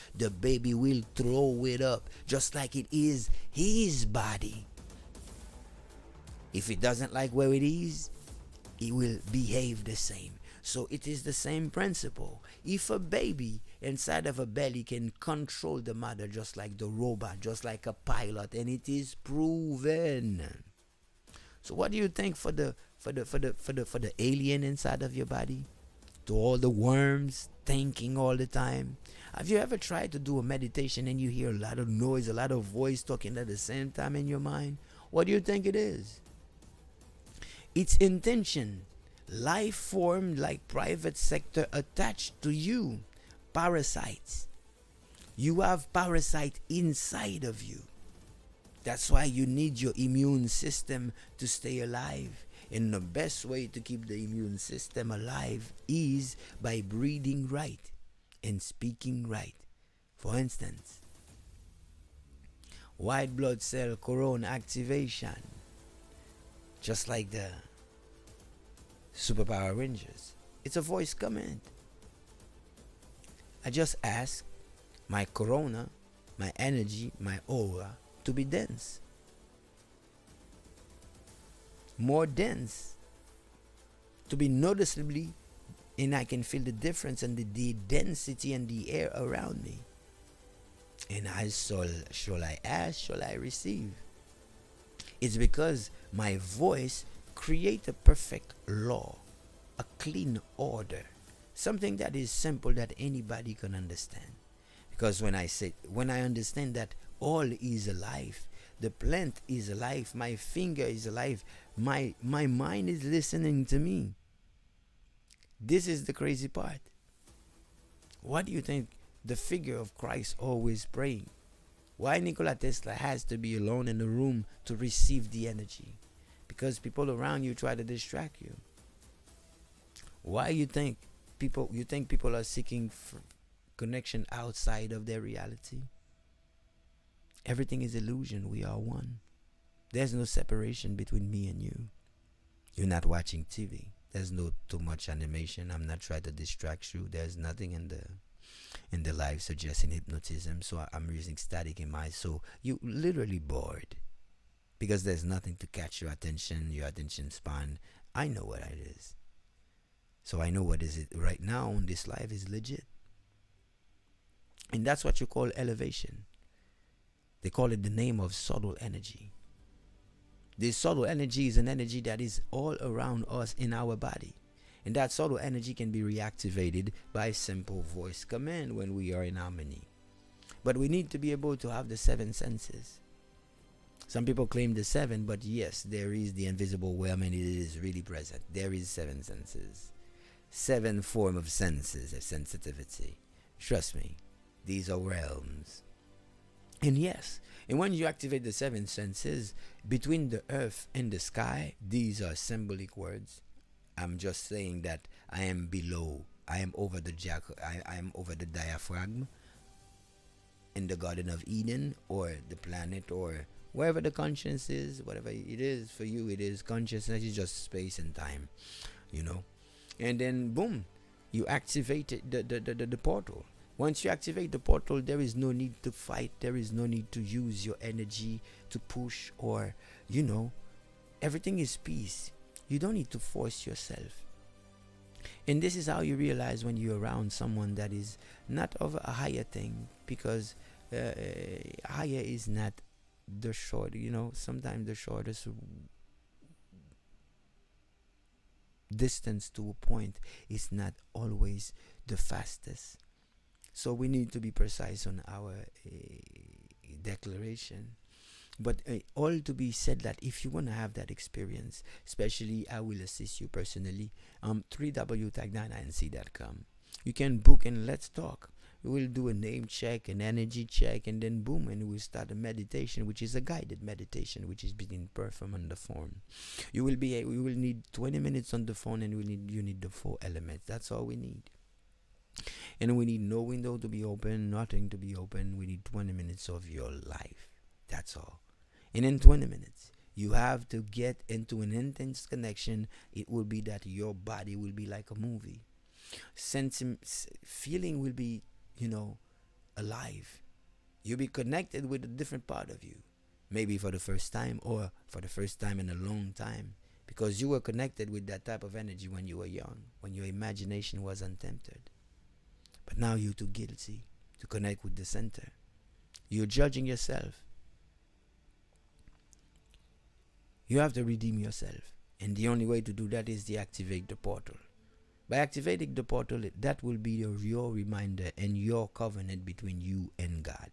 will throw it up, just like it is his body. If it doesn't like where it is, it will behave the same. So it is the same principle. If a baby inside of a belly can control the mother just like the robot, just like a pilot, and it is proven. So what do you think for the alien inside of your body? To all the worms thinking all the time? Have you ever tried to do a meditation and you hear a lot of noise, a lot of voice talking at the same time in your mind? What do you think it is? It's intention. Life form like private sector attached to you. Parasites. You have parasite inside of you. That's why you need your immune system to stay alive. And the best way to keep the immune system alive is by breathing right and speaking right. For instance, white blood cell corona activation, just like the Super Power Rangers. It's a voice command. I just ask my corona, my energy, my aura to be dense. More dense. To be noticeably, and I can feel the difference in the density and the air around me. And shall I ask, shall I receive? It's because my voice create a perfect law, a clean order, something that is simple that anybody can understand. Because when I understand that all is alive, the plant is alive, my finger is alive, my mind is listening to me. This is the crazy part. What do you think the figure of Christ always praying? Why Nikola Tesla has to be alone in the room to receive the energy? Because people around you try to distract you. Why you think people are seeking connection outside of their reality? Everything is illusion. We are one. There's no separation between me and you. You're not watching TV. There's no too much animation. I'm not trying to distract you. There's nothing in the live suggesting hypnotism. So I'm using static in my soul. You literally bored. Because there's nothing to catch your attention span. I know what it is. So I know what is it right now on this live is legit. And that's what you call elevation. They call it the name of subtle energy. This subtle energy is an energy that is all around us in our body. And that subtle energy can be reactivated by simple voice command when we are in harmony. But we need to be able to have the 7 senses. Some people claim the 7, but yes, there is the invisible realm and it is really present. There is 7 senses. 7 form of senses of sensitivity. Trust me, these are realms. And yes, and when you activate the 7 senses, between the earth and the sky, these are symbolic words. I'm just saying that I am below, I am over the I am over the diaphragm in the Garden of Eden, or the planet, or wherever the conscience is, whatever it is for you, it is consciousness, is just space and time, you know. And then boom, you activate the portal. Once you activate the portal, there is no need to fight. There is no need to use your energy to push, or, you know, everything is peace. You don't need to force yourself. And this is how you realize when you're around someone that is not of a higher thing, because higher is not the short, you know, sometimes the shortest distance to a point is not always the fastest. So we need to be precise on our declaration. But all to be said that if you want to have that experience, especially I will assist you personally, www.tag99c.com. You can book and let's talk. We will do a name check, an energy check, and then boom, and we'll start a meditation, which is a guided meditation, which is being performed on the phone. We will need 20 minutes on the phone, and you need the 4 elements. That's all we need. And we need no window to be open, nothing to be open. We need 20 minutes of your life. That's all. And in 20 minutes, you have to get into an intense connection. It will be that your body will be like a movie. Feeling will be, you know, alive. You'll be connected with a different part of you. Maybe for the first time, or for the first time in a long time. Because you were connected with that type of energy when you were young, when your imagination was untempered. But now you're too guilty to connect with the center. You're judging yourself. You have to redeem yourself. And the only way to do that is to activate the portal. By activating the portal, that will be your reminder and your covenant between you and God.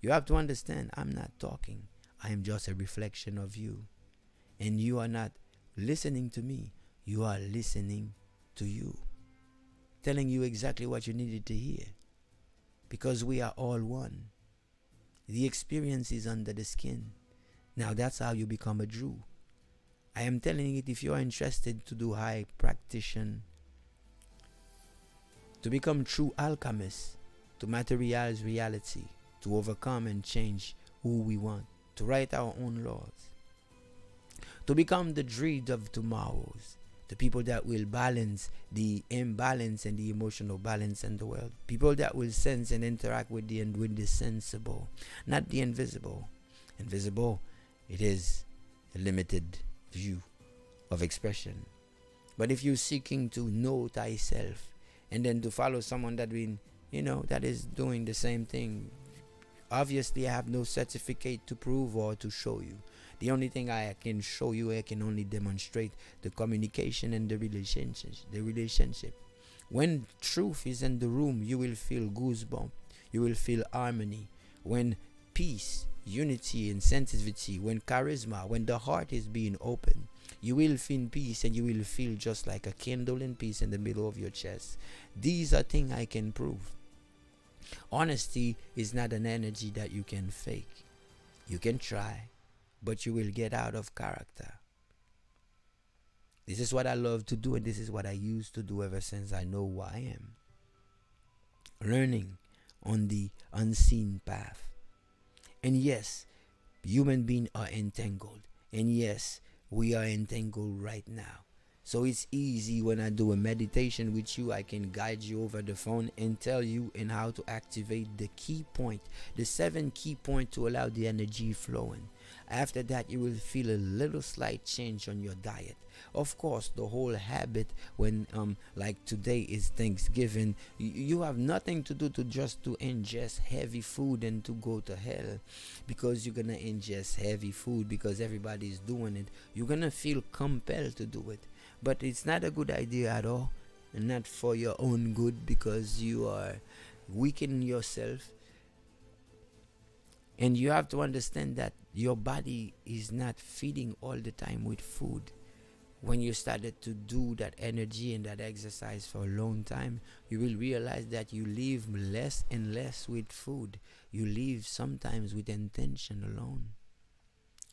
You have to understand, I'm not talking. I am just a reflection of you. And you are not listening to me. You are listening to you. Telling you exactly what you needed to hear. Because we are all one. The experience is under the skin. Now that's how you become a Jew. I am telling it, if you are interested to do high practitioner, to become true alchemists, to materialize reality, to overcome and change who we want, to write our own laws, to become the dread of tomorrows, the people that will balance the imbalance and the emotional balance in the world, people that will sense and interact with the sensible, not the invisible. Invisible, it is a limited view of expression. But if you're seeking to know thyself, and then to follow someone that that is doing the same thing, obviously I have no certificate to prove or to show you. The only thing I can show you, I can only demonstrate the communication and the relationship. When truth is in the room, you will feel goosebumps. You will feel harmony. When peace, unity, and sensitivity, when charisma, when the heart is being open, you will feel peace, and you will feel just like a candle in peace in the middle of your chest. These are things I can prove. Honesty is not an energy that you can fake. You can try, but you will get out of character. This is what I love to do, and this is what I used to do ever since I know who I am. Learning on the unseen path. And yes, human beings are entangled. And yes, we are entangled right now. So it's easy when I do a meditation with you, I can guide you over the phone and tell you how to activate the key point, the 7 key points to allow the energy flowing. After that, you will feel a little slight change on your diet. Of course, the whole habit when like today is Thanksgiving, you have nothing to do to just to ingest heavy food and to go to hell because you're gonna ingest heavy food because everybody's doing it. You're gonna feel compelled to do it, but it's not a good idea at all, and not for your own good because you are weakening yourself. And you have to understand that your body is not feeding all the time with food. When you started to do that energy and that exercise for a long time, you will realize that you live less and less with food. You live sometimes with intention alone.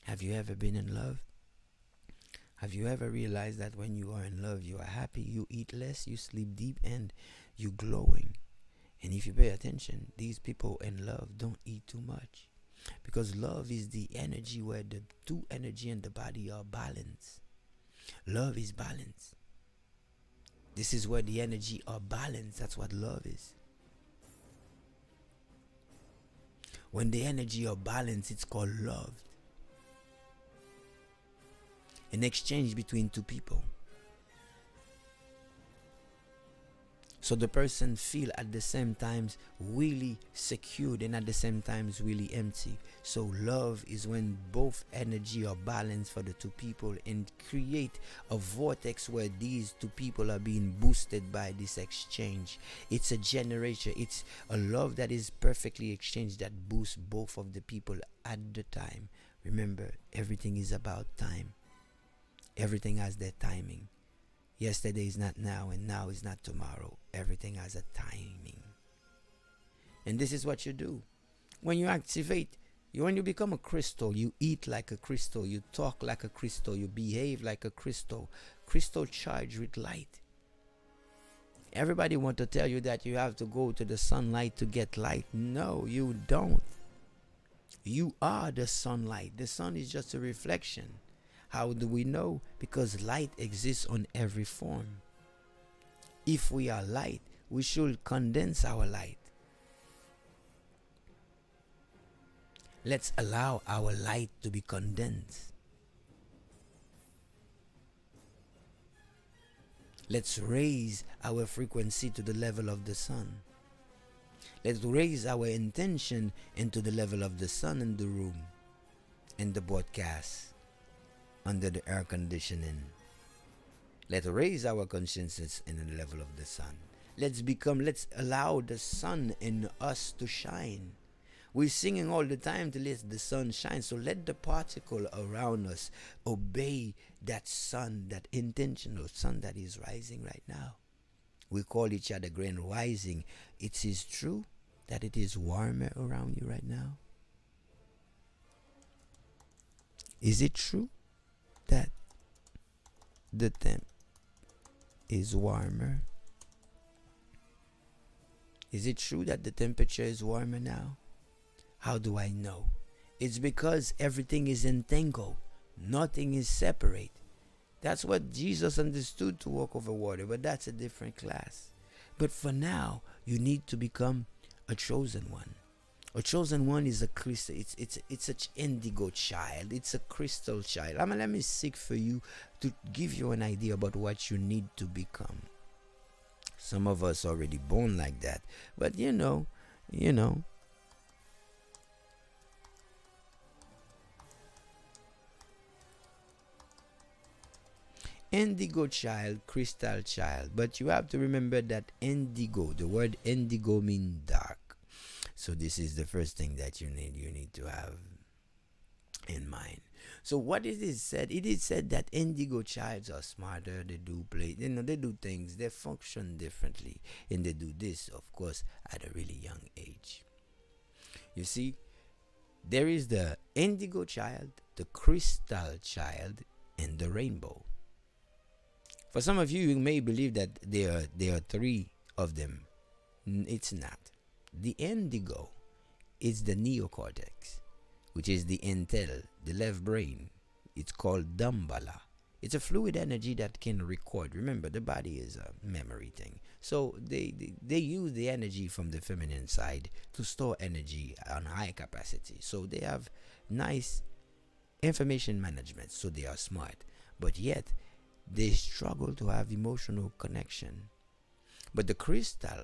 Have you ever been in love? Have you ever realized that when you are in love, you are happy, you eat less, you sleep deep, and you glowing? And if you pay attention, these people in love don't eat too much. Because love is the energy where the two energy and the body are balanced. Love is balance. This is where the energy are balanced. That's what love is. When the energy are balanced, it's called love. An exchange between two people. So the person feel at the same times really secured and at the same times really empty. So love is when both energy are balanced for the two people and create a vortex where these two people are being boosted by this exchange. It's a generator. It's a love that is perfectly exchanged that boosts both of the people at the time. Remember, everything is about time. Everything has their timing. Yesterday is not now and now is not tomorrow. Everything has a timing. And this is what you do. When you activate, when you become a crystal, you eat like a crystal, you talk like a crystal, you behave like a crystal. Crystal charged with light. Everybody want to tell you that you have to go to the sunlight to get light. No, you don't. You are the sunlight. The sun is just a reflection. How do we know? Because light exists on every form. If we are light, we should condense our light. Let's allow our light to be condensed. Let's raise our frequency to the level of the sun. Let's raise our intention into the level of the sun in the room, in the broadcast, under the air conditioning. Let's raise our consciousness in the level of the sun. Let's allow the sun in us to shine. We're singing all the time to let the sun shine. So let the particle around us obey that sun, that intentional sun that is rising right now. We call each other grand rising. It is true that it is warmer around you right now. Is it true that the temp is warmer? Is it true that the temperature is warmer now? How do I know? It's because everything is entangled. Nothing is separate. That's what Jesus understood to walk over water, but that's a different class. But for now, you need to become a chosen one. A chosen one is a crystal. It's an indigo child. It's a crystal child. Let me seek for you to give you an idea about what you need to become. Some of us already born like that, but you know. Indigo child, crystal child. But you have to remember that indigo, the word indigo means dark. So this is the first thing that you need to have in mind. So what it is said, it is said that indigo childs are smarter, they do play, they do things, they function differently, and they do this, of course, at a really young age. You see, there is the indigo child, the crystal child, and the rainbow. For some of you, you may believe that there are three of them. It's not. The indigo is the neocortex, which is the intel, the left brain. It's called Dambala. It's a fluid energy that can record. Remember, the body is a memory thing. So they use the energy from the feminine side to store energy on high capacity. So they have nice information management, so they are smart, but yet they struggle to have emotional connection. But the crystal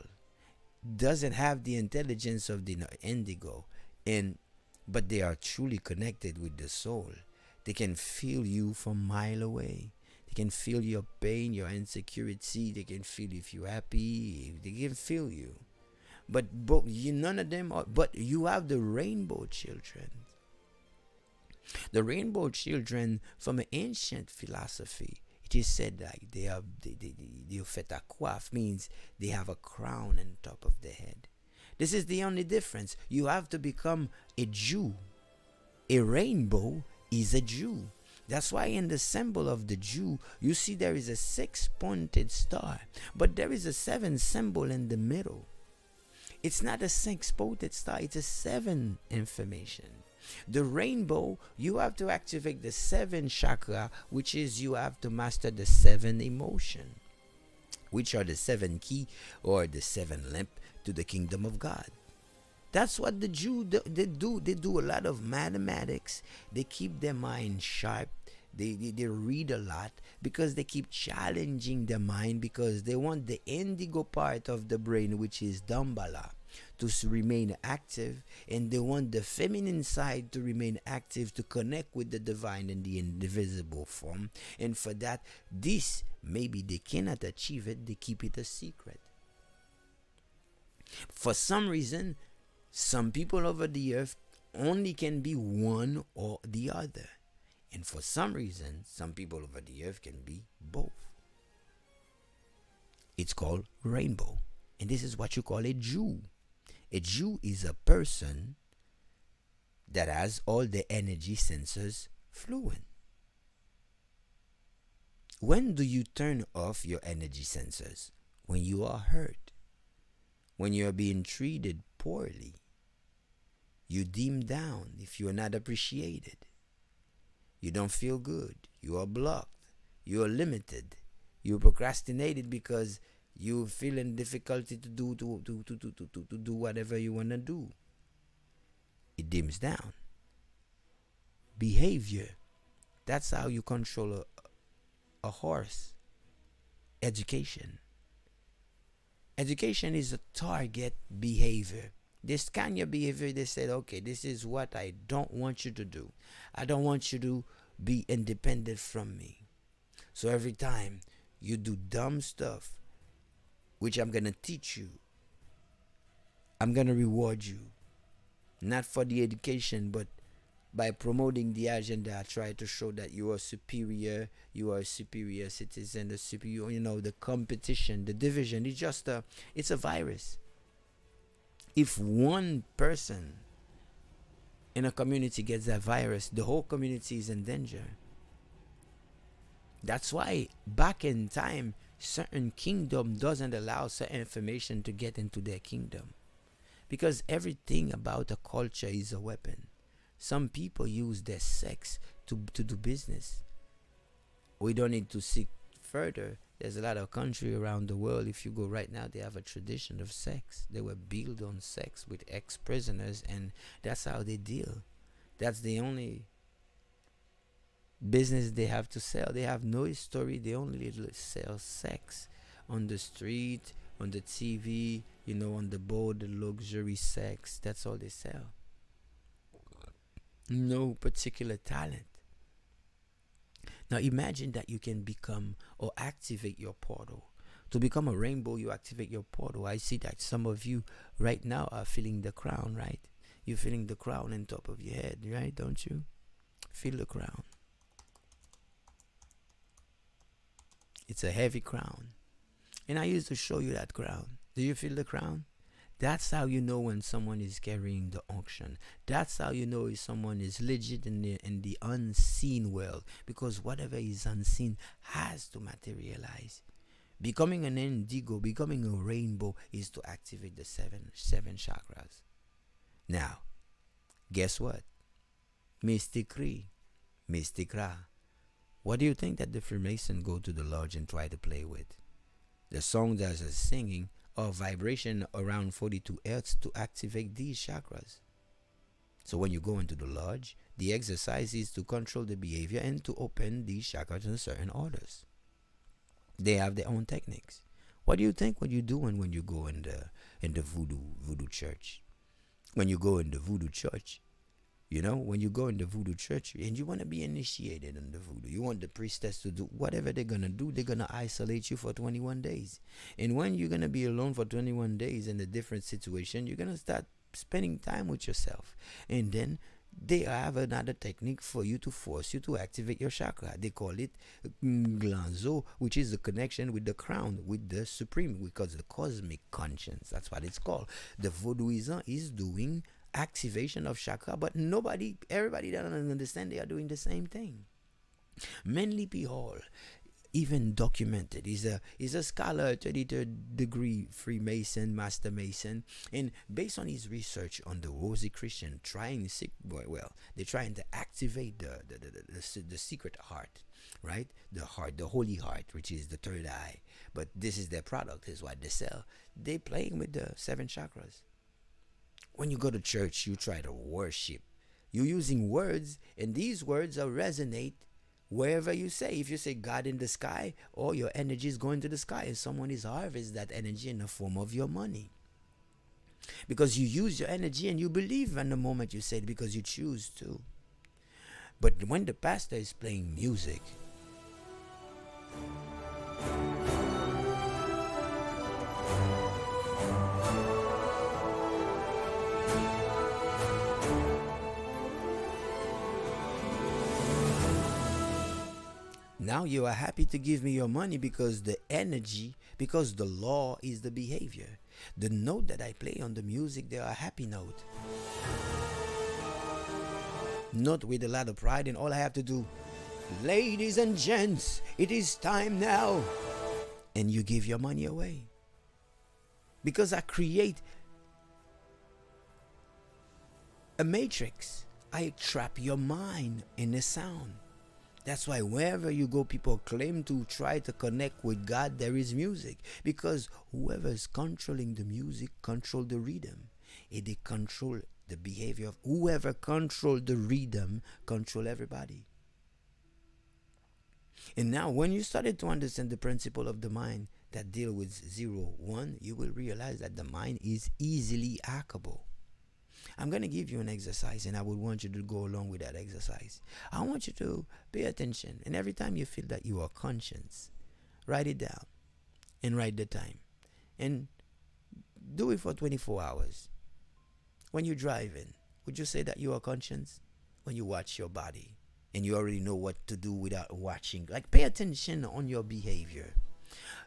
doesn't have the intelligence of the indigo, and but they are truly connected with the soul. They can feel you from a mile away. They can feel your pain, your insecurity. They can feel if you're happy. They can feel you. But you, none of them are. But you have the rainbow children. The rainbow children from an ancient philosophy. It is said like they are they fait à coiffe, means they have a crown on top of their head. This is the only difference. You have to become a Jew. A rainbow is a Jew. That's why in the symbol of the Jew, you see there is a six-pointed star, but there is a seven symbol in the middle. It's not a six-pointed star, it's a seven information. The rainbow, you have to activate the seven chakra, which is you have to master the seven emotion, which are the seven key or the seven lamp to the kingdom of God. That's what the Jew they do. They do a lot of mathematics. They keep their mind sharp. They read a lot because they keep challenging their mind, because they want the indigo part of the brain, which is Dambala, to remain active, and they want the feminine side to remain active, to connect with the divine in the indivisible form. And for that, this maybe they cannot achieve it. They keep it a secret. For some reason, some people over the earth only can be one or the other. And for some reason, some people over the earth can be both. It's called rainbow. And this is what you call a Jew. A Jew is a person that has all the energy sensors fluent. When do you turn off your energy sensors? When you are hurt. When you are being treated poorly. You dim down if you are not appreciated. You don't feel good. You are blocked. You are limited. You procrastinated because you feel in difficulty to do whatever you want to do. It dims down. Behavior. That's how you control a horse. Education. Education is a target behavior. They scan your behavior. They said, okay, this is what I don't want you to do. I don't want you to be independent from me. So every time you do dumb stuff, which I'm going to teach you, I'm going to reward you. Not for the education, but by promoting the agenda. I try to show that you are superior. You are a superior citizen. The superior, the competition, the division. It's a virus. If one person in a community gets that virus, the whole community is in danger. That's why back in time, certain kingdom doesn't allow certain information to get into their kingdom. Because everything about a culture is a weapon. Some people use their sex to do business. We don't need to seek further. There's a lot of country around the world. If you go right now, they have a tradition of sex. They were built on sex with ex-prisoners, and that's how they deal. That's the only business they have to sell. They have no history. They only sell sex on the street, on the TV, on the board, the luxury sex. That's all they sell. No particular talent. Now imagine that you can become or activate your portal. To become a rainbow, you activate your portal. I see that some of you right now are feeling the crown, right? You're feeling the crown on top of your head, right? Don't you? Feel the crown. It's a heavy crown. And I used to show you that crown. Do you feel the crown? That's how you know when someone is carrying the unction. That's how you know if someone is legit in the unseen world. Because whatever is unseen has to materialize. Becoming an indigo, becoming a rainbow is to activate the seven chakras. Now, guess what? Mysticry, Mysticra. What do you think that the Freemason go to the lodge and try to play with? The songs that are singing or vibration around 42 hertz to activate these chakras. So when you go into the lodge, The exercise is to control the behavior and to open these chakras in certain orders. They have their own techniques. What do you think what you're doing when you go in the voodoo church? When you go in the voodoo church, when you go in the voodoo church and you want to be initiated in the voodoo, you want the priestess to do whatever they're going to do. They're going to isolate you for 21 days. And when you're going to be alone for 21 days in a different situation, you're going to start spending time with yourself. And then they have another technique for you to force you to activate your chakra. They call it glanzo, which is the connection with the crown, with the supreme, because the cosmic conscience. That's what it's called. The voodooism is doing activation of chakra, but everybody doesn't understand they are doing the same thing. Manly P. Hall, even documented, he's a scholar, 33rd degree Freemason, Master Mason, and based on his research on the Rosicrucian, they're trying to activate the secret heart, right? The heart, the holy heart, which is the third eye. But this is their product, is what they sell. They playing with the 7 chakras. When you go to church, you try to worship. You're using words, and these words resonate wherever you say. If you say God in the sky, or your energy is going to the sky, and someone is harvesting that energy in the form of your money. Because you use your energy and you believe in the moment you say it because you choose to. But when the pastor is playing music, now you are happy to give me your money because the energy, because the law is the behavior. The note that I play on the music, they are a happy note. Note with a lot of pride, and all I have to do, ladies and gents, it is time now. And you give your money away. Because I create a matrix. I trap your mind in a sound. That's why wherever you go, people claim to try to connect with God. There is music, because whoever is controlling the music control the rhythm. If they control the behavior of whoever control the rhythm, control everybody. And now when you started to understand the principle of the mind that deal with 0, 1, you will realize that the mind is easily hackable. I'm going to give you an exercise, and I would want you to go along with that exercise. I want you to pay attention, and every time you feel that you are conscious, write it down and write the time. And do it for 24 hours. When you're driving, would you say that you are conscious? When you watch your body and you already know what to do without watching, like pay attention on your behavior.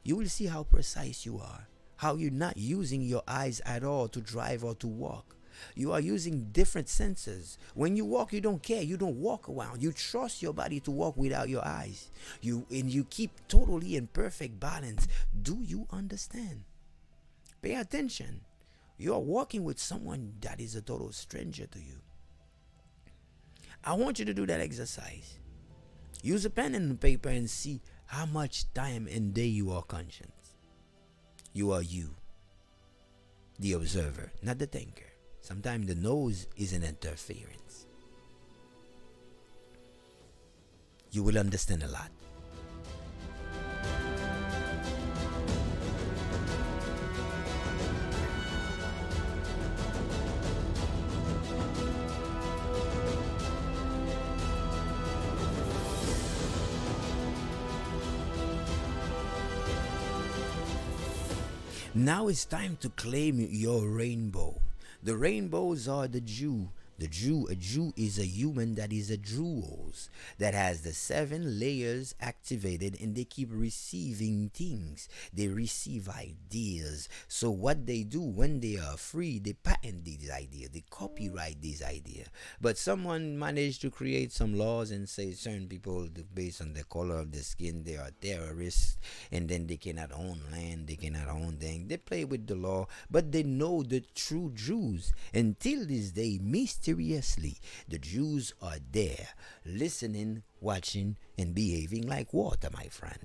You will see how precise you are, how you're not using your eyes at all to drive or to walk. You are using different senses. When you walk, you don't care. You don't walk around. You trust your body to walk without your eyes. You keep totally in perfect balance. Do you understand? Pay attention. You are walking with someone that is a total stranger to you. I want you to do that exercise. Use a pen and paper and see how much time and day you are conscious. You are you, the observer, not the thinker. Sometimes the nose is an interference. You will understand a lot. Now it's time to claim your rainbow. The rainbows are the Jew. A Jew is a human that is a jewels, that has the 7 layers activated, and they keep receiving things. They receive ideas. So what they do when they are free, they patent these ideas. They copyright these ideas. But someone managed to create some laws and say certain people, based on the color of the skin, they are terrorists, and then they cannot own land, they cannot own things. They play with the law, but they know the true Jews. Until this day, mysteriously, the Jews are there, listening, watching, and behaving like water, my friend.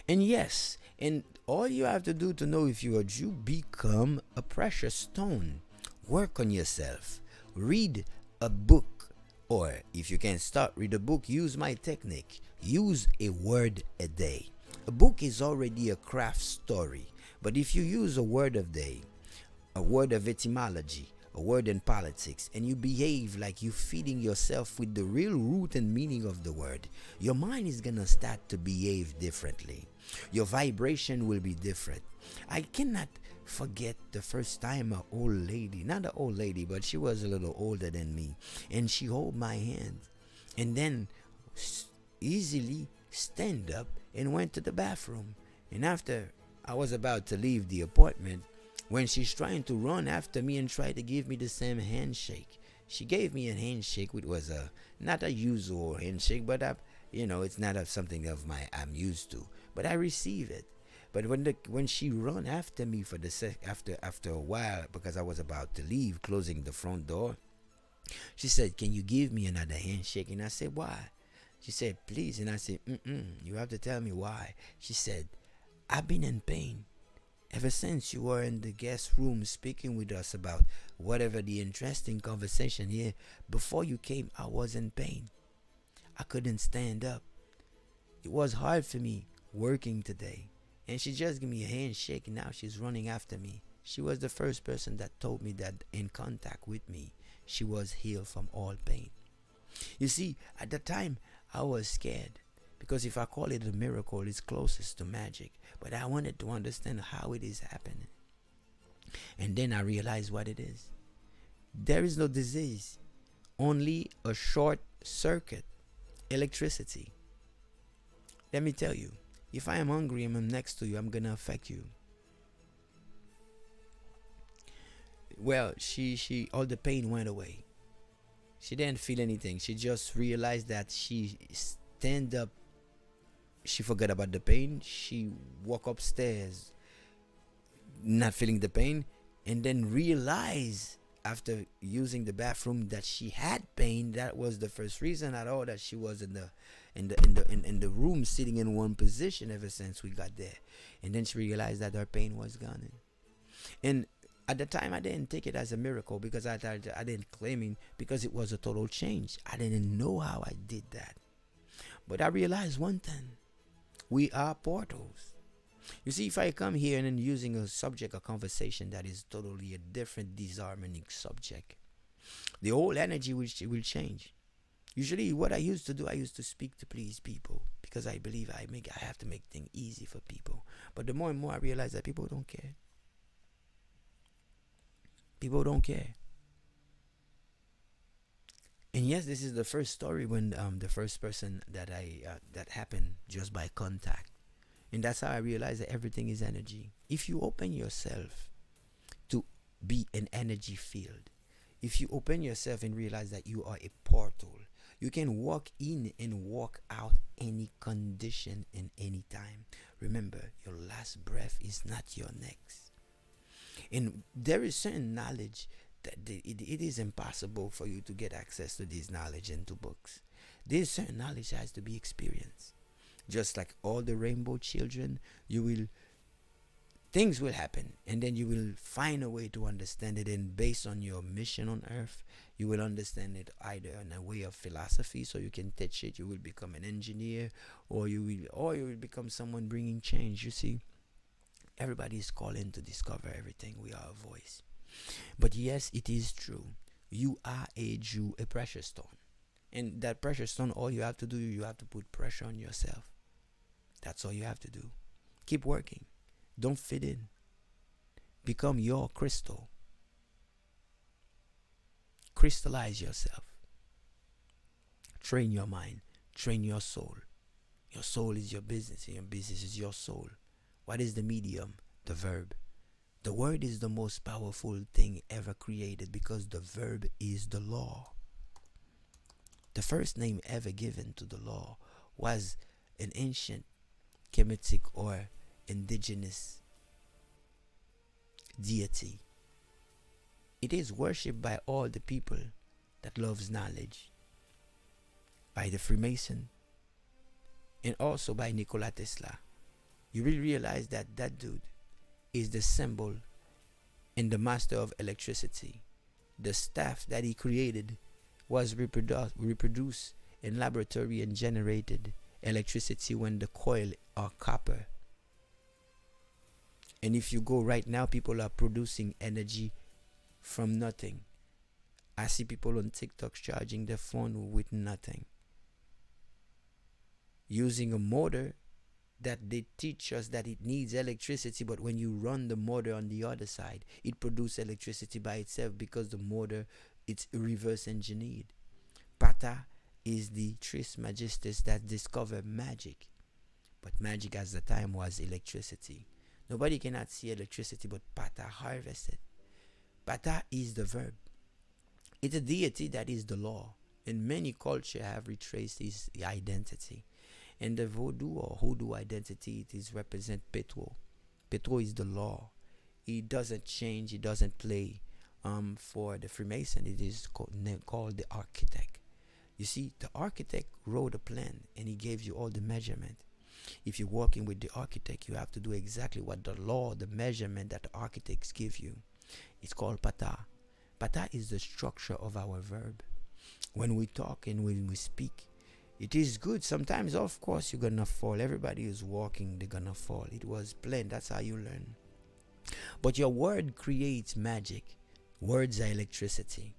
And yes, and all you have to do to know if you're a Jew, become a precious stone. Work on yourself. read a book, or if you can't start read a book, use my technique. Use a word a day. A book is already a craft story, but if you use a word a day, a word of etymology, a word in politics, and you behave like you feeding yourself with the real root and meaning of the word, your mind is gonna start to behave differently. Your vibration will be different. I cannot forget the first time a old lady, not an old lady, but she was a little older than me, and she hold my hand, and then easily stand up and went to the bathroom. And after I was about to leave the apartment, when she's trying to run after me and try to give me the same handshake, she gave me a handshake which was a not a usual handshake, but it's not something of my I'm used to, but I receive it. But when she run after me for the after a while, because I was about to leave, closing the front door, she said, "Can you give me another handshake?" And I said, "Why?" She said, "Please." And I said, "You have to tell me why." She said, "I've been in pain ever since you were in the guest room speaking with us about whatever the interesting conversation here. Before you came, I was in pain. I couldn't stand up. It was hard for me working today." And she just gave me a handshake, and now she's running after me. She was the first person that told me that in contact with me, she was healed from all pain. You see, at the time, I was scared, because if I call it a miracle, it's closest to magic. But I wanted to understand how it is happening. And then I realized what it is. There is no disease, only a short circuit, electricity. Let me tell you, if I am hungry and I'm next to you, I'm gonna affect you. Well, she all the pain went away. She didn't feel anything. She just realized that she stand up. She forgot about the pain. She walked upstairs, not feeling the pain, and then realized after using the bathroom that she had pain. That was the first reason at all that she was in the room sitting in one position ever since we got there. And then she realized that her pain was gone. And at the time, I didn't take it as a miracle, because I didn't claim it, because it was a total change. I didn't know how I did that. But I realized one thing. We are portals. You see, if I come here and then using a subject, a conversation that is totally a different disharmonic subject, the whole energy will change. Usually what I used to do, I used to speak to please people, because I believe I have to make things easy for people. But the more and more I realize that people don't care. People don't care. And yes, this is the first story when the first person that that happened just by contact. And that's how I realized that everything is energy. If you open yourself to be an energy field, if you open yourself and realize that you are a portal, you can walk in and walk out any condition in any time. Remember, your last breath is not your next. And there is certain knowledge that it is impossible for you to get access to this knowledge into books. This certain knowledge has to be experienced. Just like all the rainbow children, things will happen, and then you will find a way to understand it. And based on your mission on earth, you will understand it either in a way of philosophy, so you can teach it. You will become an engineer, or you will become someone bringing change. You see, everybody is calling to discover everything. We are a voice. But yes, it is true. You are a Jew, a precious stone. And that precious stone, all you have to do, you have to put pressure on yourself. That's all you have to do. Keep working. Don't fit in. Become your crystal. Crystallize yourself. Train your mind. Train your soul. Your soul is your business, and your business is your soul. What is the medium? The verb. The word is the most powerful thing ever created, because the verb is the law. The first name ever given to the law was an ancient Kemetic or indigenous deity. It is worshipped by all the people that loves knowledge, by the Freemason, and also by Nikola Tesla. You will realize that that dude is the symbol and the master of electricity. The stuff that he created was reproduced in laboratory and generated electricity when the coil are copper. And if you go right now, people are producing energy from nothing. I see people on TikTok charging their phone with nothing, using a motor that they teach us that it needs electricity, but when you run the motor on the other side, it produces electricity by itself because the motor, it's reverse engineered. Pata is the Trismegistus that discovered magic, but magic at the time was electricity. Nobody cannot see electricity, but Pata harvested. Pata is the verb. It's a deity that is the law. And many cultures have retraced his identity. In the Vodou or Hoodoo identity, it is represent Petro. Petro is the law. He doesn't change. He doesn't play. For the Freemason, it is called the architect. You see, the architect wrote a plan and he gave you all the measurement. If you're working with the architect, you have to do exactly what the law, the measurement that the architects give you. It's called Pata. Pata is the structure of our verb. When we talk and when we speak, it is good. Sometimes, of course, you're gonna fall. Everybody is walking, they're gonna fall. It was planned. That's how you learn. But your word creates magic. Words are electricity.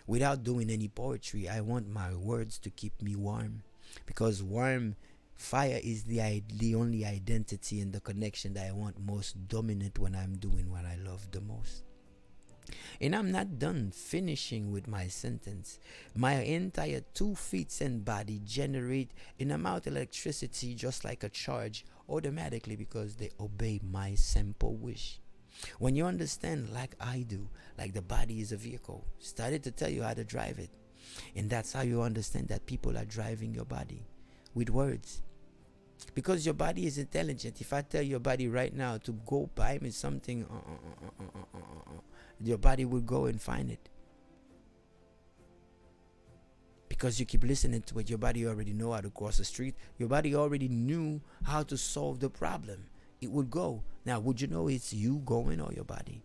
Without doing any poetry, I want my words to keep me warm, because warm fire is the only identity and the connection that I want most dominant when I'm doing what I love the most. And I'm not done finishing with my sentence. My entire 2 feet and body generate an amount of electricity just like a charge automatically because they obey my simple wish. When you understand, like I do, like the body is a vehicle, started to tell you how to drive it. And that's how you understand that people are driving your body with words. Because your body is intelligent. If I tell your body right now to go buy me something, your body will go and find it. Because you keep listening to it, your body already know how to cross the street. Your body already knew how to solve the problem. It would go. Now, would you know it's you going or your body?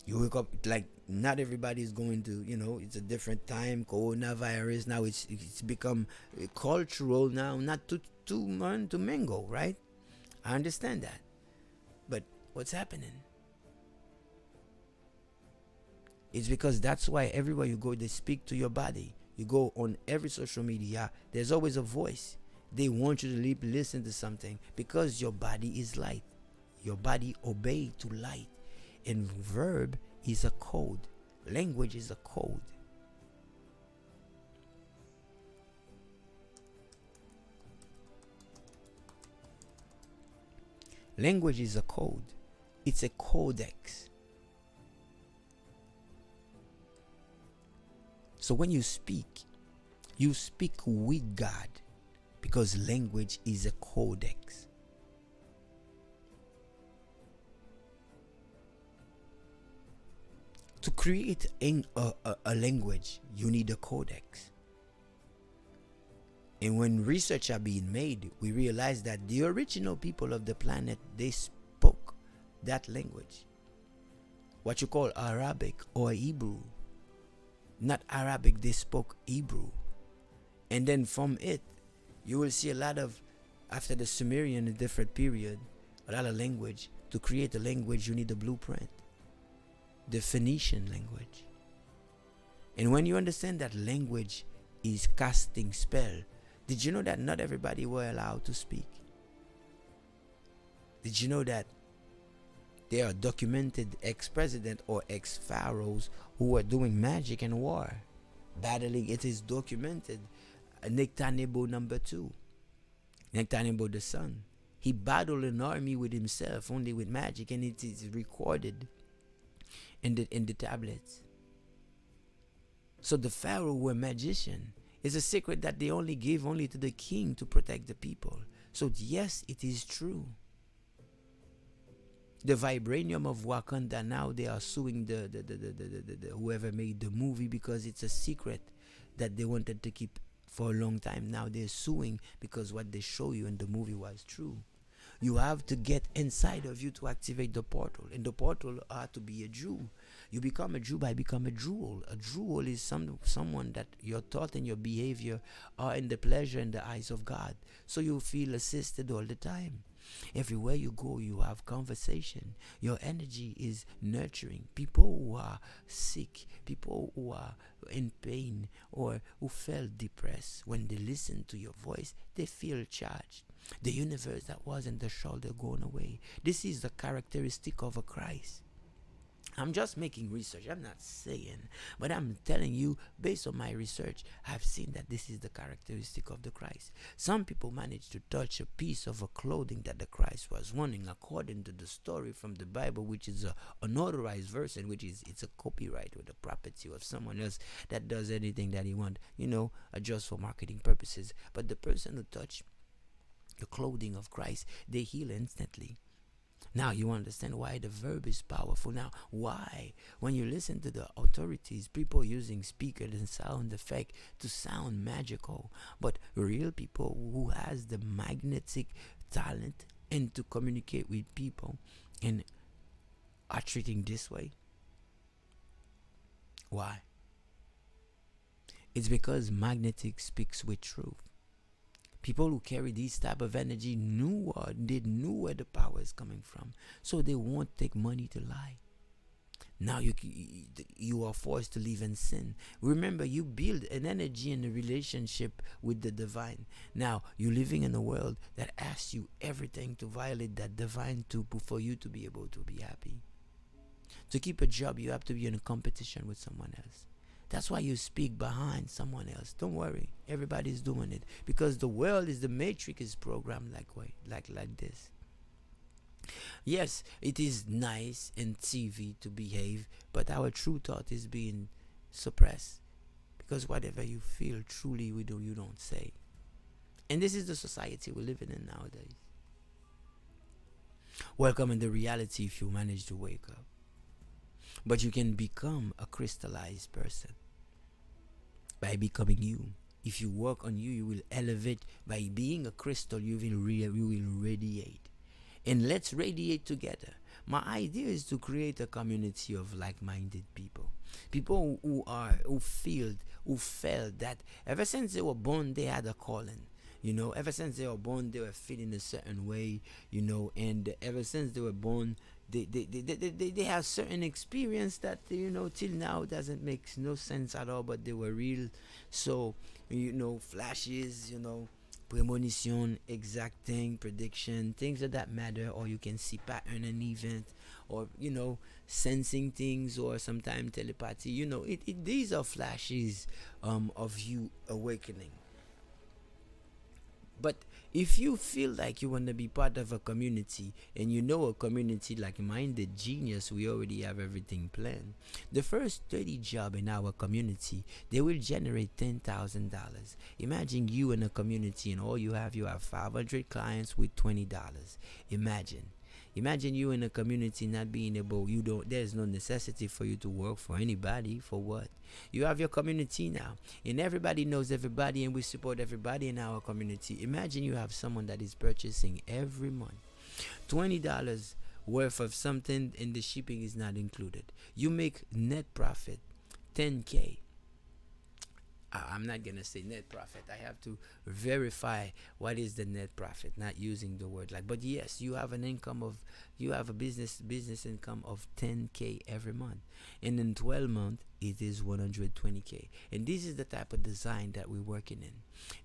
You wake up, like, not everybody is going to, it's a different time, coronavirus. Now it's become cultural now, not to mingle, right? I understand that. But what's happening? It's because that's why everywhere you go, they speak to your body. You go on every social media, there's always a voice. They want you to listen to something because your body is light. Your body obeys to light. And verb is a code. Language is a code. Language is a code. It's a codex. So when you speak with God, because language is a codex. To create a language, you need a codex. And when research are being made, we realize that the original people of the planet, they spoke that language. What you call Arabic or Hebrew. Not Arabic, they spoke Hebrew. And then from it, you will see a lot of, after the Sumerian, a different period, a lot of language. To create a language, you need a blueprint. The Phoenician language. And when you understand that language is casting spell, did you know that not everybody were allowed to speak? Did you know that there are documented ex-president or ex-pharaohs who were doing magic and war, battling? It is documented. Nectanebo II, Nectanebo the son, he battled an army with himself, only with magic, and it is recorded in the tablets. So the pharaoh were magician. It's a secret that they only give only to the king to protect the people. So yes, it is true. The vibranium of Wakanda, now they are suing the whoever made the movie because it's a secret that they wanted to keep for a long time. Now they're suing because what they show you in the movie was true. You have to get inside of you to activate the portal, and the portal are to be a Jew. You become a Jew by become a jewel. A jewel is someone that your thought and your behavior are in the pleasure in the eyes of God. So you feel assisted all the time. Everywhere you go, you have conversation. Your energy is nurturing. People who are sick, people who are in pain, or who felt depressed, when they listen to your voice, they feel charged. The universe that was in the shoulder gone away. This is the characteristic of a Christ. I'm just making research. I'm not saying, but I'm telling you, based on my research, I've seen that this is the characteristic of the Christ. Some people manage to touch a piece of a clothing that the Christ was wearing, according to the story from the Bible, which is a unauthorized verse, and which is it's a copyright or the property of someone else that does anything that he wants, just for marketing purposes. But the person who touched the clothing of Christ, they heal instantly. Now you understand why the verb is powerful. Now, why? When you listen to the authorities, people using speakers and sound effect to sound magical, but real people who has the magnetic talent and to communicate with people and are treating this way. Why? It's because magnetic speaks with truth. People who carry this type of energy knew where the power is coming from, so they won't take money to lie. Now you are forced to live in sin. Remember, you build an energy and a relationship with the divine. Now you're living in a world that asks you everything to violate that divine for you to be able to be happy. To keep a job, you have to be in a competition with someone else. That's why you speak behind someone else. Don't worry, everybody's doing it, because the world is the matrix is programmed like this. Yes, it is nice in TV to behave, but our true thought is being suppressed, because whatever you feel truly you don't say. And this is the society we're living in nowadays. Welcome in the reality if you manage to wake up. But you can become a crystallized person by becoming you. If you work on you, you will elevate. By being a crystal, you will radiate. And let's radiate together. My idea is to create a community of like-minded people. People who felt that ever since they were born, they had a calling. Ever since they were born, they were feeling a certain way, and ever since they were born, they have certain experience that till now doesn't make no sense at all, but they were real. So flashes, premonition, exacting, prediction, things of that matter, or you can see pattern and event, or sensing things, or sometimes telepathy. These are flashes of you awakening. But if you feel like you want to be part of a community, and a community like-minded genius, we already have everything planned. The first 30 jobs in our community, they will generate $10,000. Imagine you in a community, and all you have 500 clients with $20. Imagine you in a community not being able, there's no necessity for you to work for anybody. For what? You have your community now, and everybody knows everybody, and we support everybody in our community. Imagine you have someone that is purchasing every month $20 worth of something, and the shipping is not included. You make net profit $10K. I'm not gonna say net profit. I have to verify what is the net profit, not using the word like. But yes, you have a business income of $10K every month, and in 12 months it is $120K. And this is the type of design that we're working in.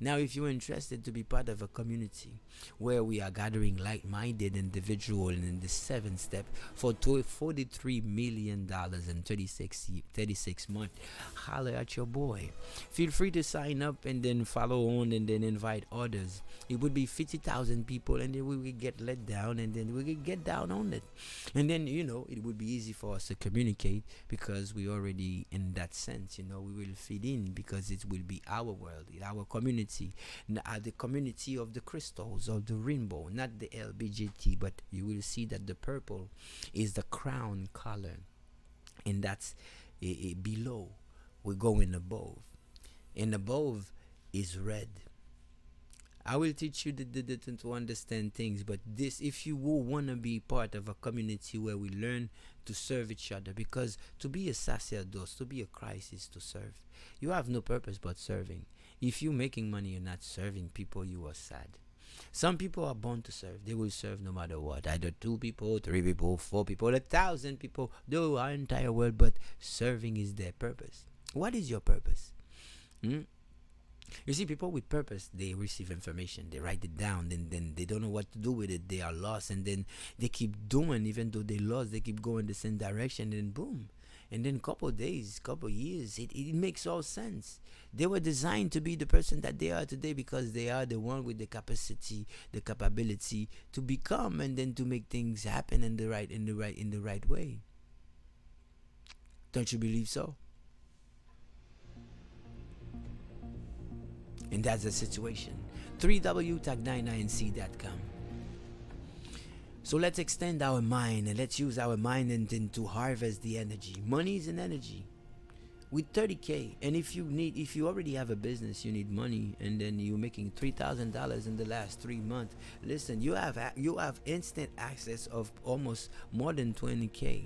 Now, if you're interested to be part of a community where we are gathering like-minded individuals in the 7th step for $43 million in 36 months, holler at your boy. Feel free to sign up and then follow on and then invite others. It would be 50,000 people, and then we will get let down, and then we will get down on it. And then, it would be easy for us to communicate, because we already in that sense, we will fit in, because it will be our world, our community, the community of the crystals, of the rainbow, not the LBGT, but you will see that the purple is the crown color, and that's below. We're going above, and above is red. I will teach you to understand things. But this, if you will want to be part of a community where we learn to serve each other, because to be a sacerdote, to be a Christ is to serve. You have no purpose but serving. If you're making money, you're not serving people, you are sad. Some people are born to serve. They will serve no matter what. Either 2 people, 3 people, 4 people, 1,000 people, the entire world. But serving is their purpose. What is your purpose? Hmm? You see, people with purpose, they receive information, they write it down, then they don't know what to do with it. They are lost, and then they keep doing, even though they lost, they keep going the same direction, and boom. And then couple days, couple years, it makes all sense. They were designed to be the person that they are today because they are the one with the capacity, the capability to become, and then to make things happen in the right way. Don't you believe so? And that's the situation. 3w-99c.com. So let's extend our mind and let's use our mind and then to harvest the energy. Money is an energy. With 30K, and if you already have a business, you need money, and then you're making $3,000 in the last 3 months. Listen, you have instant access of almost more than 20K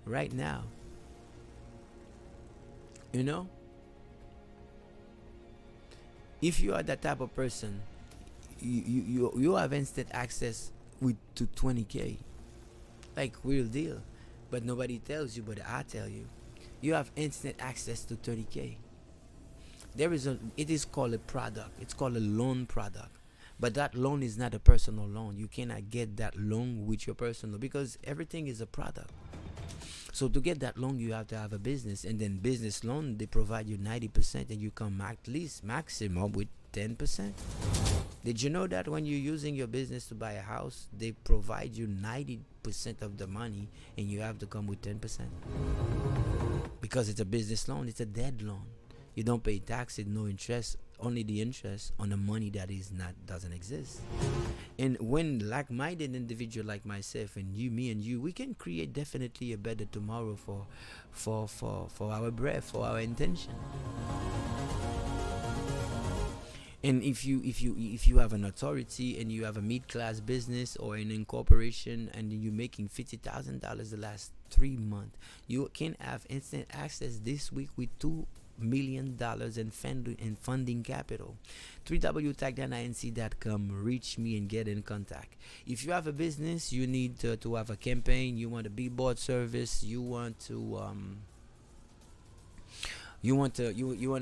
right now. You know, if you are that type of person, you have instant access to 20K, like real deal. But nobody tells you, but I tell you, you have instant access to 30K. It is called a product. It's called a loan product. But that loan is not a personal loan. You cannot get that loan with your personal, because everything is a product. So to get that loan, you have to have a business, and then business loan, they provide you 90%, and you come at least maximum with 10%. Did you know that when you're using your business to buy a house, they provide you 90% of the money, and you have to come with 10%? Because it's a business loan, it's a dead loan. You don't pay taxes, no interest, only the interest on the money that doesn't exist. And when like-minded individual like myself and you, me and you, we can create definitely a better tomorrow for our breath, for our intention. And if you have an authority and you have a mid-class business or an incorporation and you're making $50,000 the last 3 months, you can have instant access this week with $2 million in funding capital. 3w-99c.com. Reach me and get in contact. If you have a business, you need to have a campaign, you want a billboard service, you want to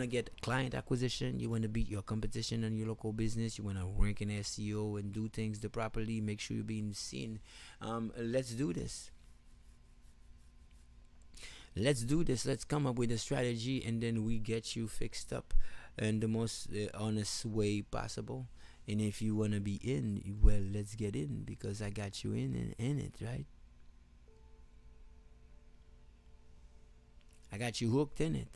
get client acquisition, you want to beat your competition on your local business, you want to rank in SEO and do things the properly, make sure you're being seen. Let's do this. Let's come up with a strategy, and then we get you fixed up in the most honest way possible. And if you want to be in, well, let's get in, because I got you in it, right? I got you hooked in it.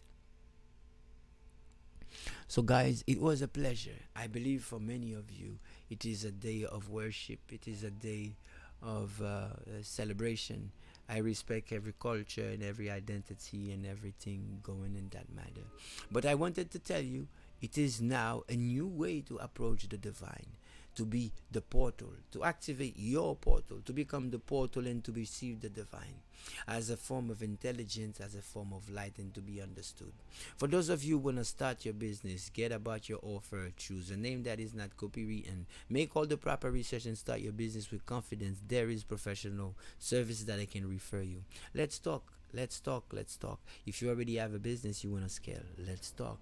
So guys, it was a pleasure. I believe for many of you, it is a day of worship. It is a day of celebration. I respect every culture and every identity and everything going in that matter. But I wanted to tell you, it is now a new way to approach the divine, to be the portal, to activate your portal, to become the portal and to receive the divine as a form of intelligence, as a form of light, and to be understood. For those of you who want to start your business, get about your offer, choose a name that is not copywritten, make all the proper research and start your business with confidence. There is professional services that I can refer you. Let's talk. If you already have a business you want to scale, let's talk.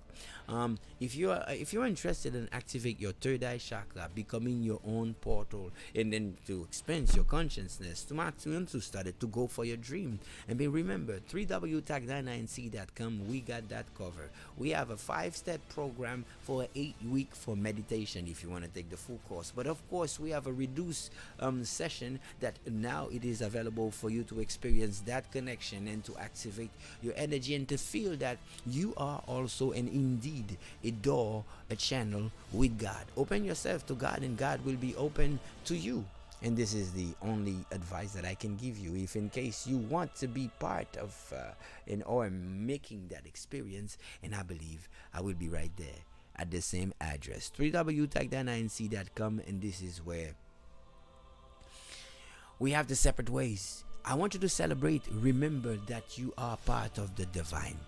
If you're interested in activate your third eye chakra, becoming your own portal, and then to expand your consciousness, to start it, to go for your dream. And remember, 3w-99c.com, we got that covered. We have a 5-step program for 8 week for meditation if you want to take the full course. But of course, we have a reduced session that now it is available for you to experience that connection and to activate your energy and to feel that you are also and indeed a door, a channel with God. Open yourself to God and God will be open to you. And this is the only advice that I can give you. If in case you want to be part of or making that experience, and I believe I will be right there. at the same address, www.tagdana9c.com. And this is where we have the separate ways. I want you to celebrate. Remember that you are part of the divine.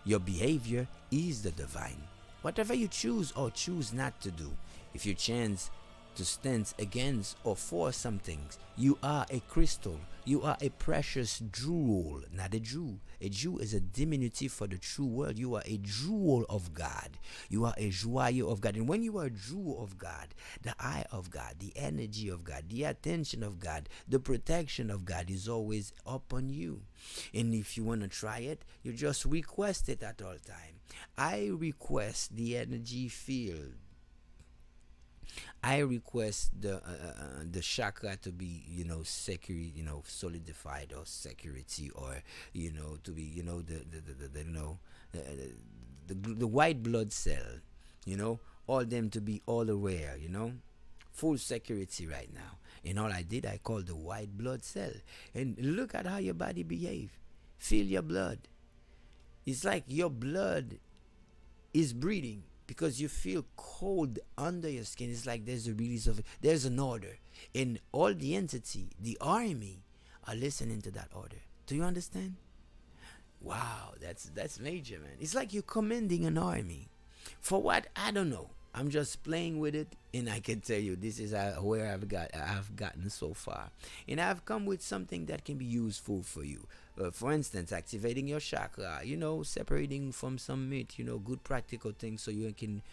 Your behavior is the divine. Whatever you choose or choose not to do, if you chance to stand against or for some things, you are a crystal. You are a precious jewel, not a Jew. A Jew is a diminutive for the true word. You are a jewel of God. You are a joyeux of God. And when you are a jewel of God, the eye of God, the energy of God, the attention of God, the protection of God is always upon you. And if you want to try it, you just request it at all time. I request the energy field. I request the chakra to be, security, solidified, or security, or to be, the white blood cell, all them to be all aware, full security right now. And all I did, I called the white blood cell. And look at how your body behave. Feel your blood. It's like your blood is breathing, because you feel cold under your skin. It's like there's a release of it. There's an order. And all the entity, the army, are listening to that order. Do you understand? Wow, that's major, man. It's like you're commanding an army. For what? I don't know. I'm just playing with it, and I can tell you this is where I've gotten so far. And I've come with something that can be useful for you. For instance, activating your chakra, separating from some myth, good practical things, so you can,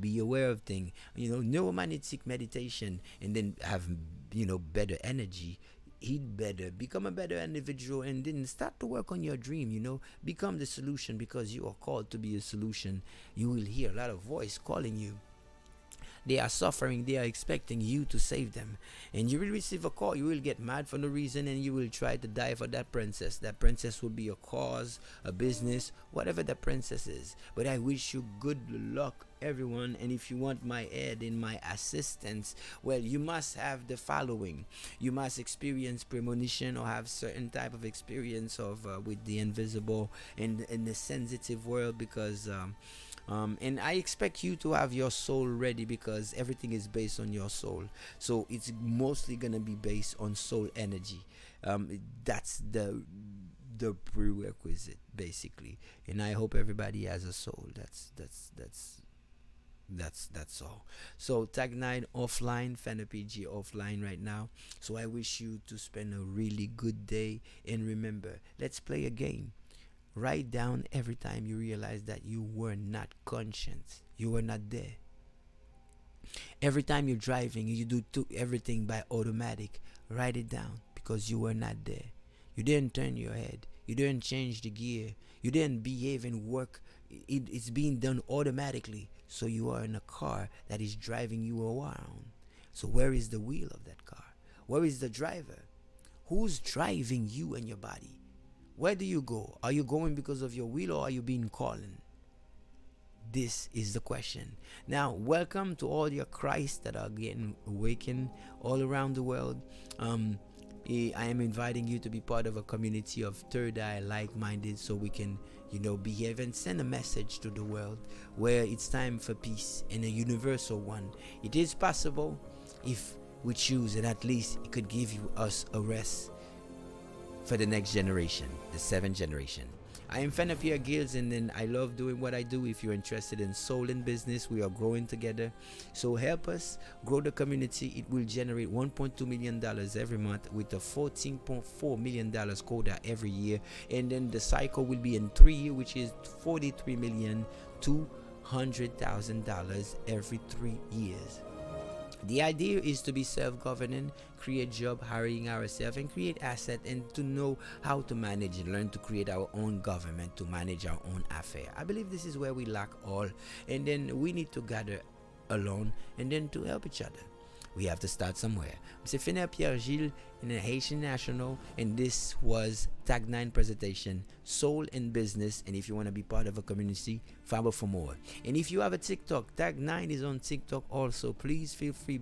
be aware of things, neuromagnetic meditation, and then have, better energy, eat better, become a better individual, and then start to work on your dream, become the solution, because you are called to be a solution. You will hear a lot of voice calling you. They are suffering. They are expecting you to save them. And you will receive a call. You will get mad for no reason, and you will try to die for that princess. That princess will be a cause, a business, whatever the princess is. But I wish you good luck, everyone. And if you want my aid and my assistance, well, you must have the following. You must experience premonition, or have certain type of experience of with the invisible in the sensitive world, because and I expect you to have your soul ready, because everything is based on your soul. So it's mostly gonna be based on soul energy. That's the prerequisite, basically. And I hope everybody has a soul. That's all. So Tag9 offline, FanaPG offline right now. So I wish you to spend a really good day. And remember, let's play a game. Write down every time you realize that you were not conscious. You were not there. Every time you're driving, you do everything by automatic. Write it down, because you were not there. You didn't turn your head. You didn't change the gear. You didn't behave and work. It's being done automatically. So you are in a car that is driving you around. So where is the wheel of that car? Where is the driver? Who's driving you and your body? Where do you go? Are you going because of your will, or are you being called? This is the question. Now, welcome to all your Christ that are getting awakened all around the world. I am inviting you to be part of a community of third eye like-minded, so we can, behave and send a message to the world where it's time for peace, and a universal one. It is possible if we choose, and at least it could give us a rest for the next generation, the 7th generation. I am FanaPG Gills, and then I love doing what I do. If you're interested in soul and business, we are growing together. So help us grow the community. It will generate $1.2 million every month, with a $14.4 million quota every year. And then the cycle will be in 3 years, which is $43,200,000 every 3 years. The idea is to be self-governing, create job, hiring ourselves, and create asset, and to know how to manage and learn to create our own government, to manage our own affair. I believe this is where we lack all, and then we need to gather alone, and then to help each other. We have to start somewhere. I'm FanaPG Gilles in the Haitian National, and this was Tag9 presentation, Soul and Business. And if you want to be part of a community, follow for more. And if you have a TikTok, Tag9 is on TikTok also. Please feel free.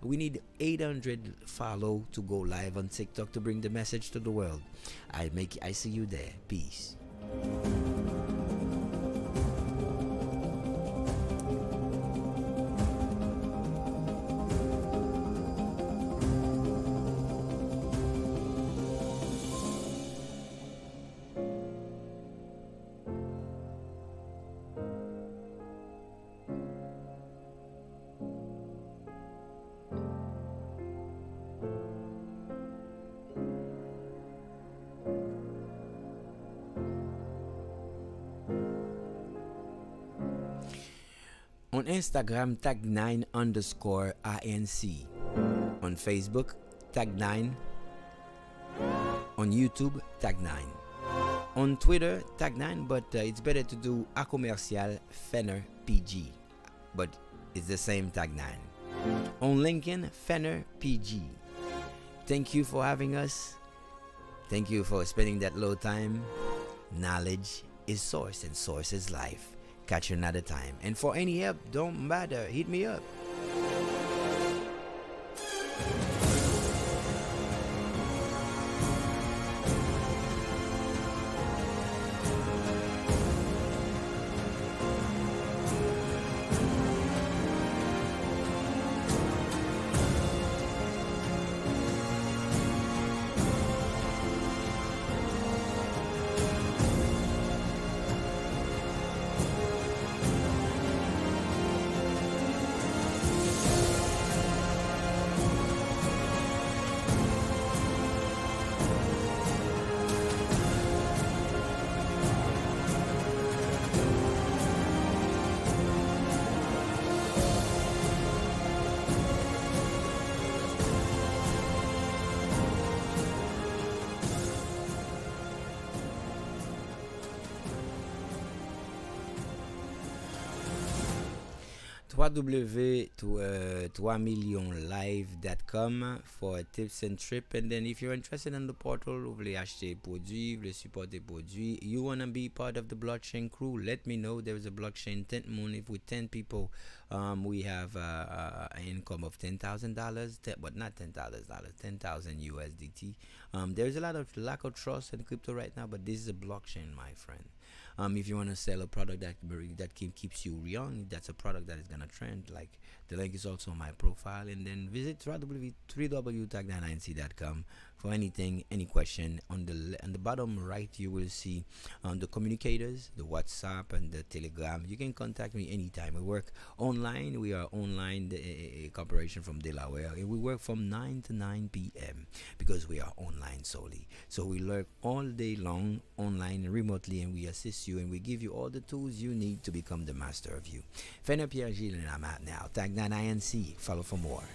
We need 800 follow to go live on TikTok to bring the message to the world. I see you there. Peace. On Instagram, tag9_INC. On Facebook, tag9. On YouTube, tag9. On Twitter, tag9, but it's better to do a commercial Fenner PG. But it's the same tag9. On LinkedIn, Fenner PG. Thank you for having us. Thank you for spending that low time. Knowledge is source and source is life. Catch you another time. And for any help, don't matter. Hit me up. www.3millionlive.com for tips and trip. And then if you're interested in the portal, vous voulez acheter produits, vous voulez supporter produits, you want to be part of the blockchain crew, let me know. There's a blockchain 10 moon. If with 10 people, we have an income of $10,000, but not $10,000, 10,000 USDT. There's a lot of lack of trust in crypto right now, but this is a blockchain, my friend. If you want to sell a product that keeps you young, that's a product that is gonna trend. Like the link is also on my profile, and then visit www.tag9inc.com for anything, any question. On the bottom right, you will see the communicators, the WhatsApp and the Telegram. You can contact me anytime. We work online. We are online, a corporation from Delaware, and we work from 9 to 9 p.m. because we are online solely. So we work all day long online remotely, and we assist you and we give you all the tools you need to become the master of you. Fenner Pierre Gilles, and I'm out now. Tag9INC. Follow for more.